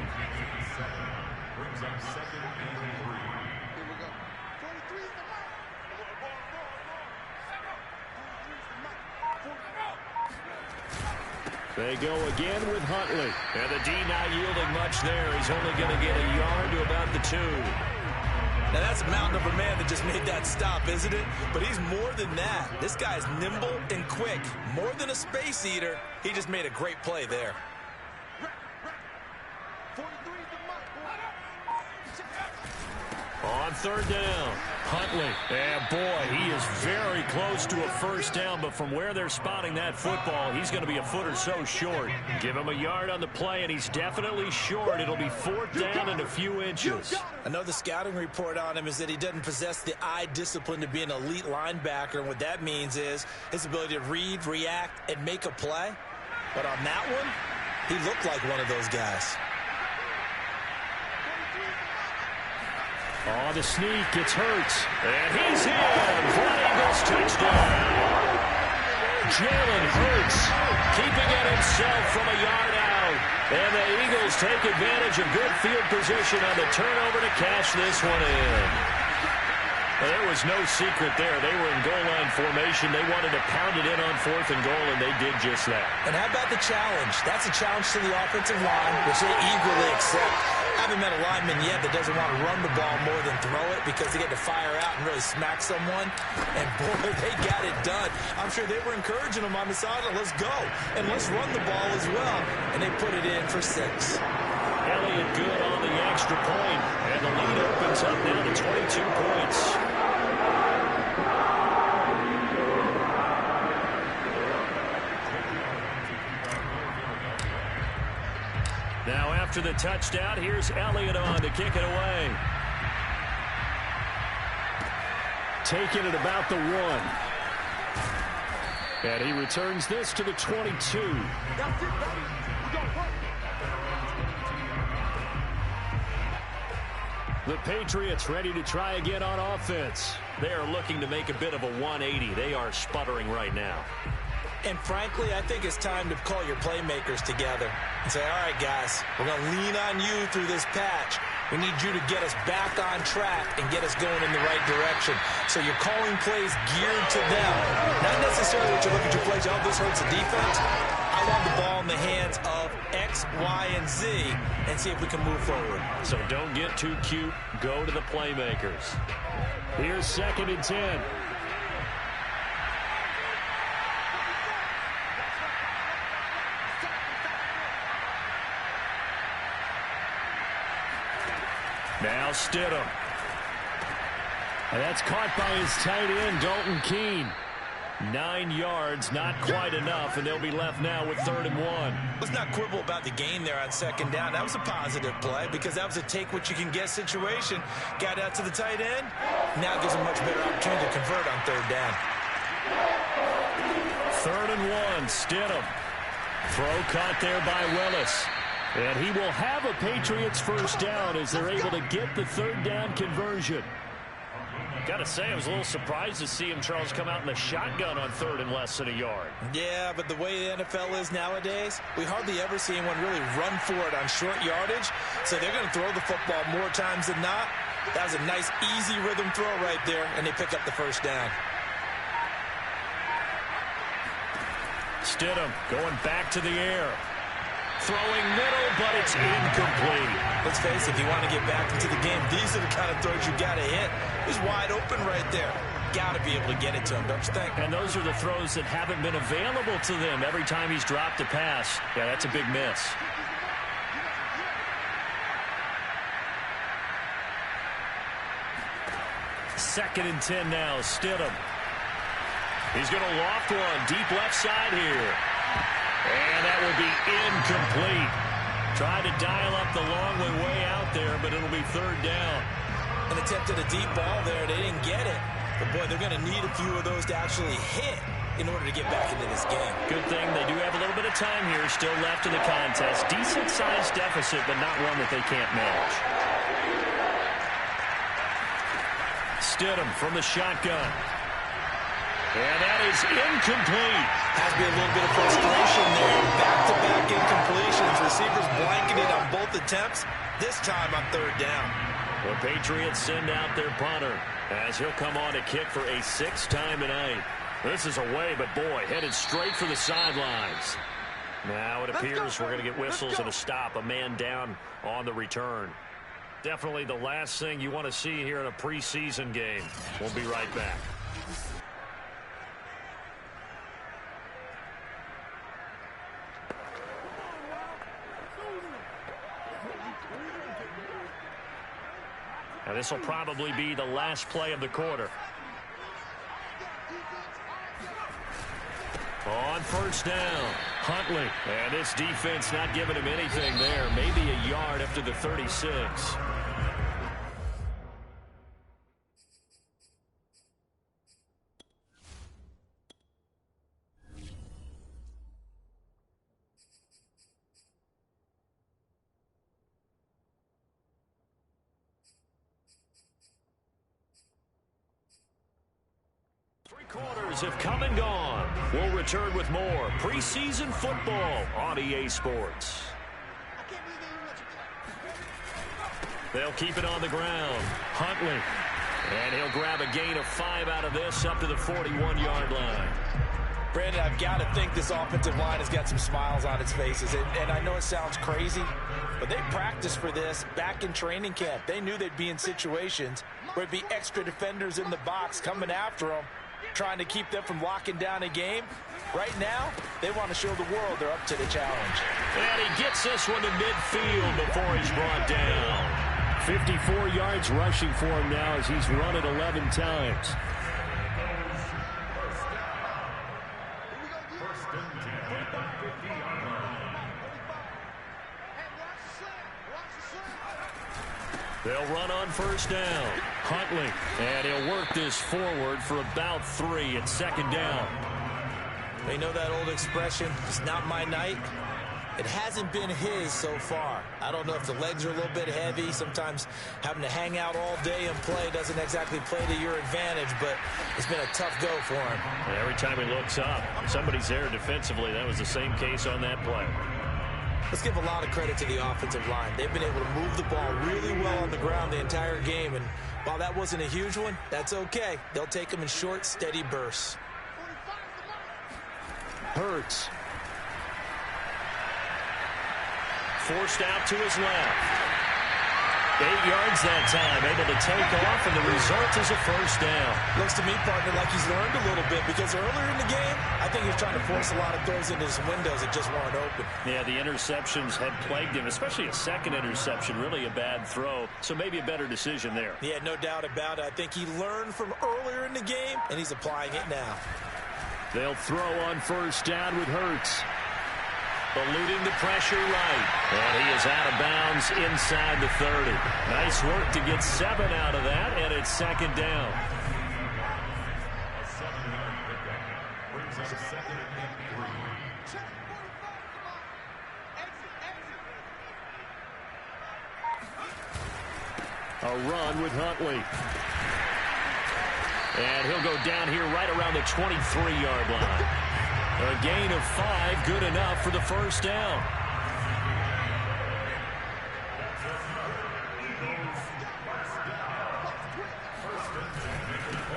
They go again with Huntley. And the D not yielding much there. He's only going to get a yard to about the 2. Now that's a mountain of a man that just made that stop, isn't it? But he's more than that. This guy's nimble and quick. More than a space eater. He just made a great play there. On 3rd down, Huntley. And boy, he is very close to a 1st down, but from where they're spotting that football, he's going to be a foot or so short. Give him a yard on the play, and he's definitely short. It'll be 4th down and a few inches. Another scouting report on him is that he doesn't possess the eye discipline to be an elite linebacker, and what that means is his ability to read, react, and make a play. But on that one, he looked like one of those guys. Oh, the sneak, it's Hurts. And he's in for an Eagles touchdown. Jalen Hurts keeping it himself from a yard out. And the Eagles take advantage of good field position on the turnover to cash this one in. Well, there was no secret there. They were in goal line formation. They wanted to pound it in on 4th and goal, and they did just that. And how about the challenge? That's a challenge to the offensive line, which they eagerly accept. I haven't met a lineman yet that doesn't want to run the ball more than throw it because they get to fire out and really smack someone. And, boy, they got it done. I'm sure they were encouraging them on the sideline. Let's go. And let's run the ball as well. And they put it in for 6. Elliott good on the extra point. And the lead opens up now to 22 points. Now after the touchdown, here's Elliott on to kick it away. Taking it about the 1. And he returns this to the 22. The Patriots ready to try again on offense. They are looking to make a bit of a 180. They are sputtering right now. And frankly, I think it's time to call your playmakers together and say, all right, guys, we're going to lean on you through this patch. We need you to get us back on track and get us going in the right direction. So you're calling plays geared to them. Not necessarily what you look at your plays, oh, this hurts the defense. I want the ball in the hands of X, Y, and Z and see if we can move forward. So don't get too cute. Go to the playmakers. Here's 2nd and 10. Now Stidham. And that's caught by his tight end, Dalton Keene. 9 yards, not quite enough, and they'll be left now with 3rd and 1. Let's not quibble about the gain there on 2nd down. That was a positive play because that was a take-what-you-can-get situation. Got out to the tight end. Now gives him much better opportunity to convert on 3rd down. 3rd and 1, Stidham. Throw caught there by Willis. And he will have a Patriots 1st down as they're able to get the 3rd down conversion. Got to say, I was a little surprised to see him, Charles, come out in the shotgun on 3rd and less than a yard. Yeah, but the way the NFL is nowadays, we hardly ever see anyone really run for it on short yardage. So they're going to throw the football more times than not. That was a nice, easy rhythm throw right there, and they pick up the 1st down. Stidham going back to the air. Throwing middle, but it's incomplete. Let's face it, if you want to get back into the game, these are the kind of throws you got to hit. He's wide open right there. Got to be able to get it to him, don't you think? And those are the throws that haven't been available to them every time he's dropped a pass. Yeah, that's a big miss. Second and 10 now, Stidham. He's going to loft one, deep left side here. And that will be incomplete. Tried to dial up the long way out there, but it'll be 3rd down. An attempt at a deep ball there. They didn't get it. But, boy, they're going to need a few of those to actually hit in order to get back into this game. Good thing they do have a little bit of time here still left in the contest. Decent-sized deficit, but not one that they can't manage. Stidham from the shotgun. And that is incomplete. Has to be a little bit of frustration there. Back-to-back incompletions. Receivers blanketed on both attempts. This time on 3rd down. The Patriots send out their punter as he'll come on to kick for a 6th time tonight. This is away, but boy, headed straight for the sidelines. Now it appears we're going to get whistles and a stop. A man down on the return. Definitely the last thing you want to see here in a preseason game. We'll be right back. Now this will probably be the last play of the quarter. On 1st down, Huntley. And this defense not giving him anything there. Maybe a yard after the 36. Quarters have come and gone. We'll return with more preseason football on EA Sports. They'll keep it on the ground. Huntley. And he'll grab a gain of 5 out of this up to the 41-yard line. Brandon, I've got to think this offensive line has got some smiles on its faces. And I know it sounds crazy, but they practiced for this back in training camp. They knew they'd be in situations where it'd be extra defenders in the box coming after them, trying to keep them from locking down a game. Right now, they want to show the world they're up to the challenge. And he gets this one to midfield before he's brought down. 54 yards rushing for him now as he's run it 11 times. They'll run on 1st down. Huntley, and he'll work this forward for about 3 at 2nd down. They know that old expression, it's not my night. It hasn't been his so far. I don't know if the legs are a little bit heavy. Sometimes having to hang out all day and play doesn't exactly play to your advantage, but it's been a tough go for him. And every time he looks up, somebody's there defensively. That was the same case on that play. Let's give a lot of credit to the offensive line. They've been able to move the ball really well on the ground the entire game, and while that wasn't a huge one, that's okay. They'll take them in short, steady bursts. Hurts. Forced out to his left. 8 yards that time, able to take off, and the result is a first down. Looks to me, partner, like he's learned a little bit, because earlier in the game, I think he was trying to force a lot of throws into his windows that just weren't open. Yeah, the interceptions had plagued him, especially a second interception, really a bad throw, so maybe a better decision there. Yeah, no doubt about it. I think he learned from earlier in the game, and he's applying it now. They'll throw on first down with Hurts. Eluding the pressure right. And he is out of bounds inside the 30. Nice work to get 7 out of that, and it's second down. A run with Huntley. And he'll go down here right around the 23-yard line. A gain of 5, good enough for the first down.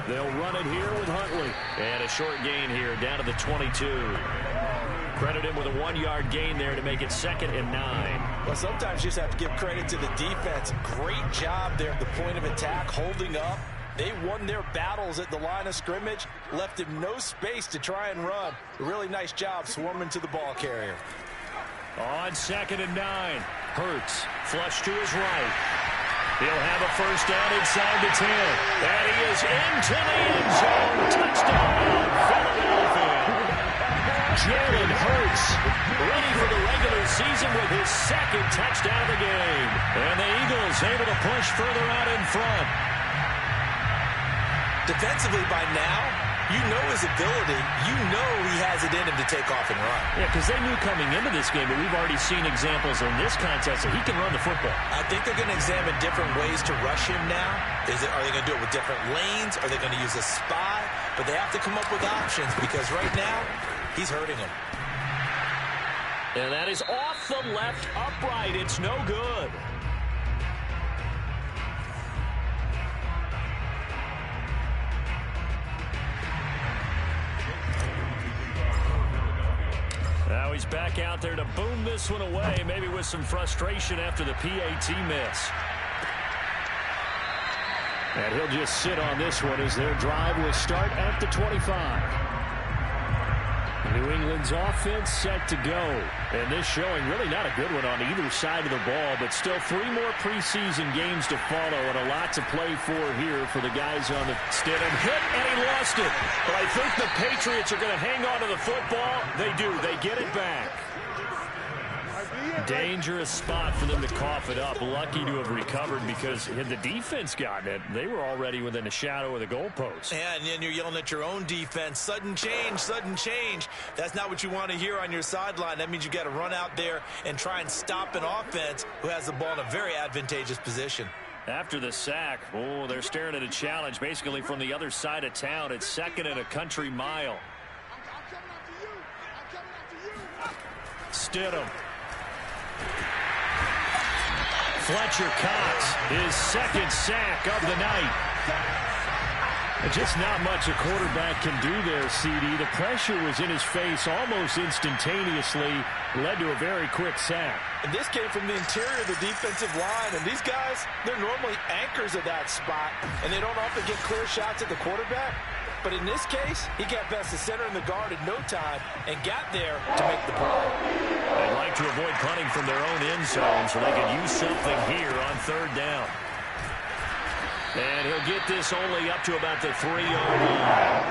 They'll run it here with Huntley. And a short gain here down to the 22. Credit him with a 1-yard gain there to make it 2nd and 9. Well, sometimes you just have to give credit to the defense. Great job there at the point of attack, holding up. They won their battles at the line of scrimmage, left him no space to try and run. A really nice job swarming to the ball carrier. On 2nd and 9, Hurts flush to his right. He'll have a first down inside the 10. And he is into the end zone. Touchdown, Philadelphia. Jalen Hurts ready for the regular season with his 2nd touchdown of the game. And the Eagles able to push further out in front. Defensively by now, you know his ability. You know he has it in him to take off and run. Yeah, because they knew coming into this game, but we've already seen examples in this contest that he can run the football. I think they're going to examine different ways to rush him now. Are they going to do it with different lanes? Are they going to use a spy? But they have to come up with options because right now, he's hurting him. And that is off the left upright. It's no good. Now he's back out there to boom this one away, maybe with some frustration after the PAT miss. And he'll just sit on this one as their drive will start at the 25. New England's offense set to go. And this showing really not a good one on either side of the ball, but still 3 more preseason games to follow and a lot to play for here for the guys on the Stidham. Hit, and he lost it. But I think the Patriots are going to hang on to the football. They do. They get it back. Dangerous spot for them to cough it up. Lucky to have recovered because had the defense gotten it, they were already within a shadow of the goalpost. Yeah, and then you're yelling at your own defense. Sudden change, sudden change. That's not what you want to hear on your sideline. That means you got to run out there and try and stop an offense who has the ball in a very advantageous position. After the sack, oh, they're staring at a challenge basically from the other side of town. It's 2nd and a country mile. Stidham. Fletcher Cox, his 2nd sack of the night. Just not much a quarterback can do there, CD. The pressure was in his face almost instantaneously, led to a very quick sack. And this came from the interior of the defensive line. And these guys, they're normally anchors of that spot, and they don't often get clear shots at the quarterback. But in this case, he got past the center and the guard in no time and got there to make the play. They'd like to avoid punting from their own end zone so they could use something here on 3rd down. And he'll get this only up to about the 3-yard line.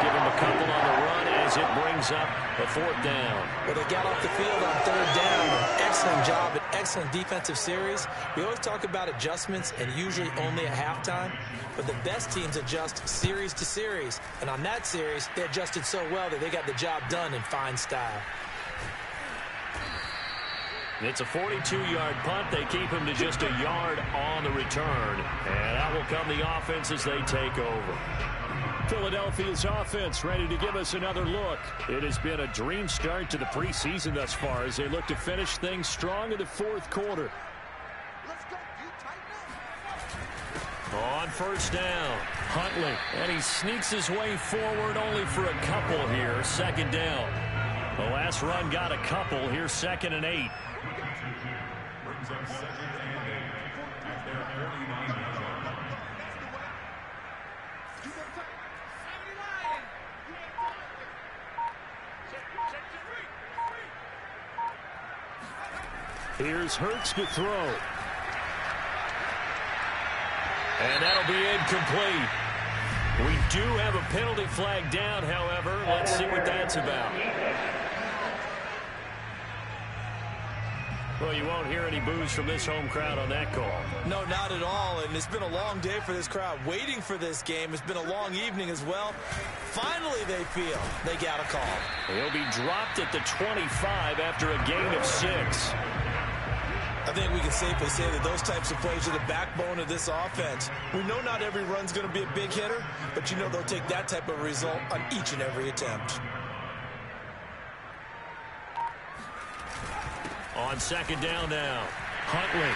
Give him a couple on the run as it brings up a 4th down. Well, they got off the field on 3rd down. Excellent job, an excellent defensive series. We always talk about adjustments and usually only at halftime. But the best teams adjust series to series. And on that series, they adjusted so well that they got the job done in fine style. It's a 42-yard punt. They keep him to just a yard on the return. And out will come the offense as they take over. Philadelphia's offense ready to give us another look. It has been a dream start to the preseason thus far as they look to finish things strong in the 4th quarter. On 1st down, Huntley, and he sneaks his way forward only for a couple here. 2nd down. The last run got a couple. Here's 2nd and 8. Here's Hurts to throw. And that'll be incomplete. We do have a penalty flag down, however. Let's see what that's about. Well, you won't hear any boos from this home crowd on that call. No, not at all. And it's been a long day for this crowd waiting for this game. It's been a long evening as well. Finally, they feel they got a call. He'll be dropped at the 25 after a gain of 6. I think we can safely say that those types of plays are the backbone of this offense. We know not every run's going to be a big hitter, but you know they'll take that type of result on each and every attempt. On second down now, Huntley.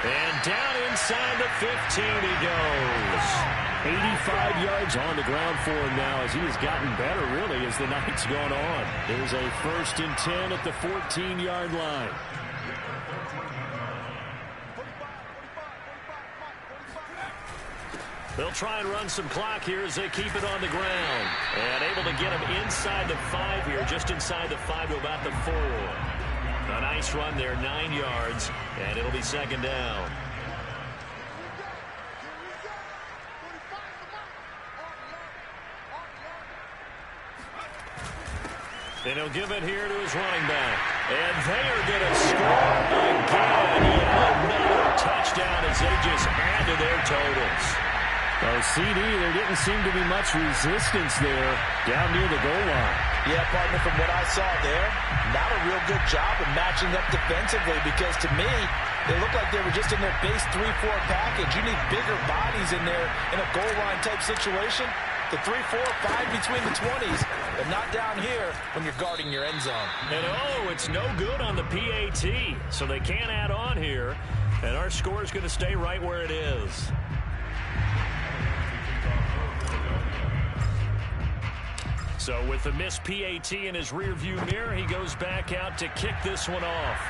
And down inside the 15 he goes. 85 yards on the ground for him now as he has gotten better, really, as the night's gone on. There's a 1st and 10 at the 14-yard line. They'll try and run some clock here as they keep it on the ground. And able to get him inside the 5 here, just inside the 5 to about the 4. A nice run there, 9 yards, and it'll be second down. And he'll give it here to his running back. And they are going to score again. Another touchdown as they just add to their totals. Well, CD, there didn't seem to be much resistance there down near the goal line. Yeah, partner, from what I saw there, not a real good job of matching up defensively because to me, they looked like they were just in their base 3-4 package. You need bigger bodies in there in a goal line type situation. The 3, 4, 5 between the 20s, but not down here when you're guarding your end zone. And it's no good on the PAT, so they can't add on here. And our score is going to stay right where it is. So with the missed PAT in his rearview mirror, he goes back out to kick this one off.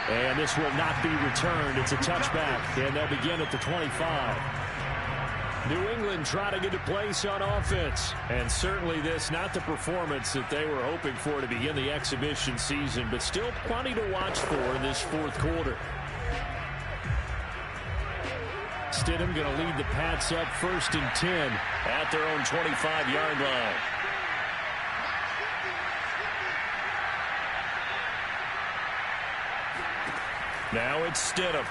And this will not be returned. It's a touchback, and they'll begin at the 25. New England trying to get a place on offense. And certainly this, not the performance that they were hoping for to begin the exhibition season, but still plenty to watch for in this 4th quarter. Stidham going to lead the Pats up 1st and 10 at their own 25-yard line. Now it's Stidham.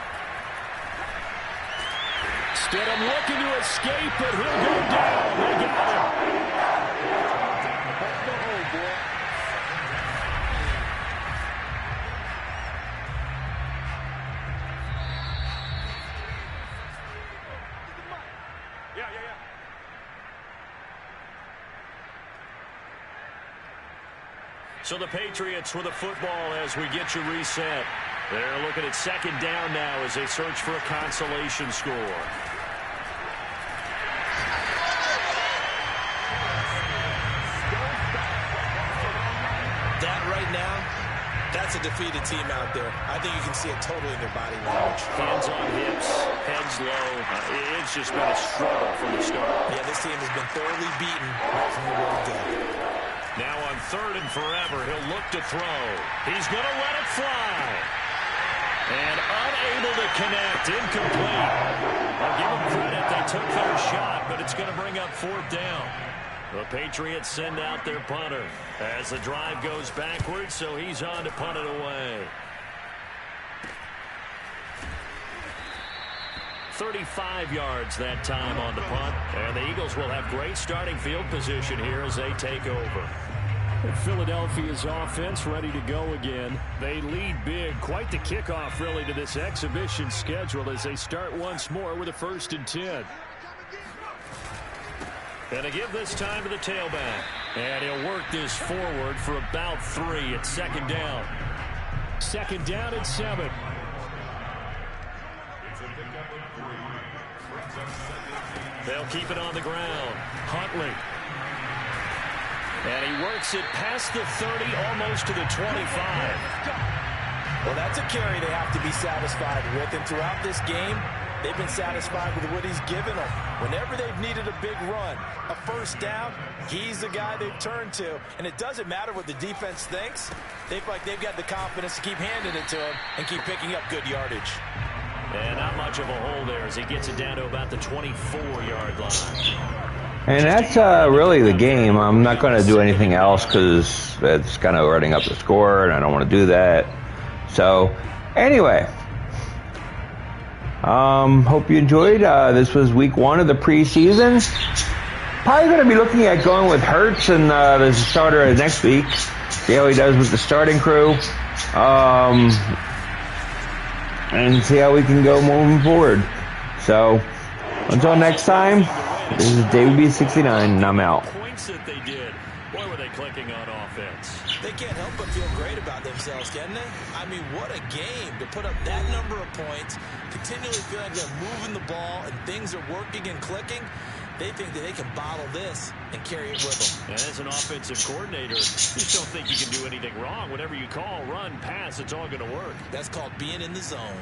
Stidham looking to escape, but he'll go down. They got him. So the Patriots with a football as we get you reset. They're looking at second down now as they search for a consolation score. That right now, that's a defeated team out there. I think you can see it totally in their body language. Hands on hips, heads low. It's just been a struggle from the start. Yeah, this team has been thoroughly beaten from the word go. Now on 3rd and forever, he'll look to throw. He's going to let it fly. And unable to connect, incomplete. I'll give them credit, they took their shot, but it's going to bring up 4th down. The Patriots send out their punter as the drive goes backwards, so he's on to punt it away. 35 yards that time on the punt, and the Eagles will have great starting field position here as they take over. Philadelphia's offense ready to go again. They lead big. Quite the kickoff, really, to this exhibition schedule as they start once more with a 1st and 10. And to give this time to the tailback. And he'll work this forward for about 3 at second down. Second down at 7. They'll keep it on the ground. Huntley. And he works it past the 30, almost to the 25. Well, that's a carry they have to be satisfied with. And throughout this game, They've been satisfied with what he's given them. Whenever they've needed a big run, a first down, he's the guy they've turned to. And it doesn't matter what the defense thinks. They feel like they've got the confidence to keep handing it to him and keep picking up good yardage. And not much of a hole there as he gets it down to about the 24-yard line. And that's really the game. I'm not going to do anything else because it's kind of running up the score, and I don't want to do that. So, anyway, hope you enjoyed. This was week 1 of the preseason. Probably going to be looking at going with Hurts and the starter next week. See how he does with the starting crew. And see how we can go moving forward. So, until next time, this is David B69, and I'm out. Points that they did. Boy, were they clicking on offense. They can't help but feel great about themselves, can they? I mean, what a game to put up that number of points, continually feel like they're moving the ball and things are working and clicking. They think that they can bottle this and carry it with them. And as an offensive coordinator, you just don't think you can do anything wrong. Whatever you call, run, pass, it's all going to work. That's called being in the zone.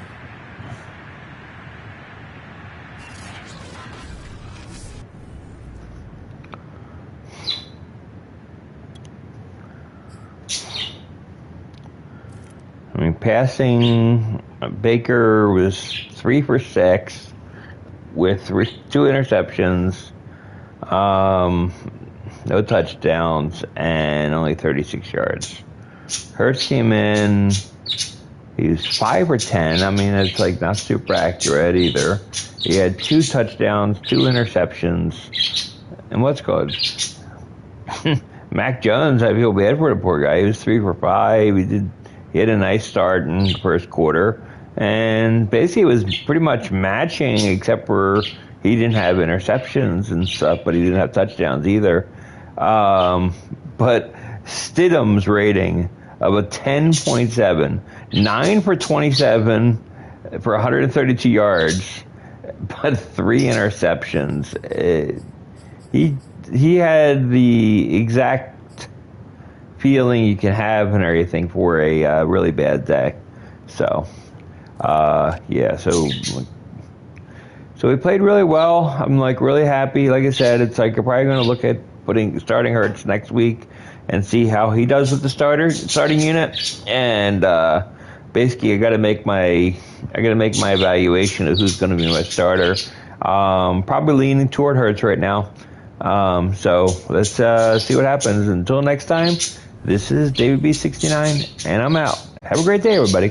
I mean, passing, Baker was 3 for 6 with 2 interceptions, no touchdowns, and only 36 yards. Hurts came in, he was 5 for 10. I mean, it's like not super accurate either. He had 2 touchdowns, 2 interceptions, and what's called Mac Jones. I feel bad for the poor guy. He was 3 for 5. He had a nice start in the first quarter, and basically it was pretty much matching, except for he didn't have interceptions and stuff, but he didn't have touchdowns either. But Stidham's rating of a 10.7, 9 for 27 for 132 yards, but 3 interceptions. He had the exact feeling you can have and everything for a really bad day. So, yeah, so he played really well. I'm like really happy. Like I said, it's like you're probably going to look at starting Hurts next week and see how he does with the starting unit. And basically, I got to make my evaluation of who's going to be my starter. Probably leaning toward Hurts right now. So let's see what happens. Until next time, this is David B69, and I'm out. Have a great day, everybody.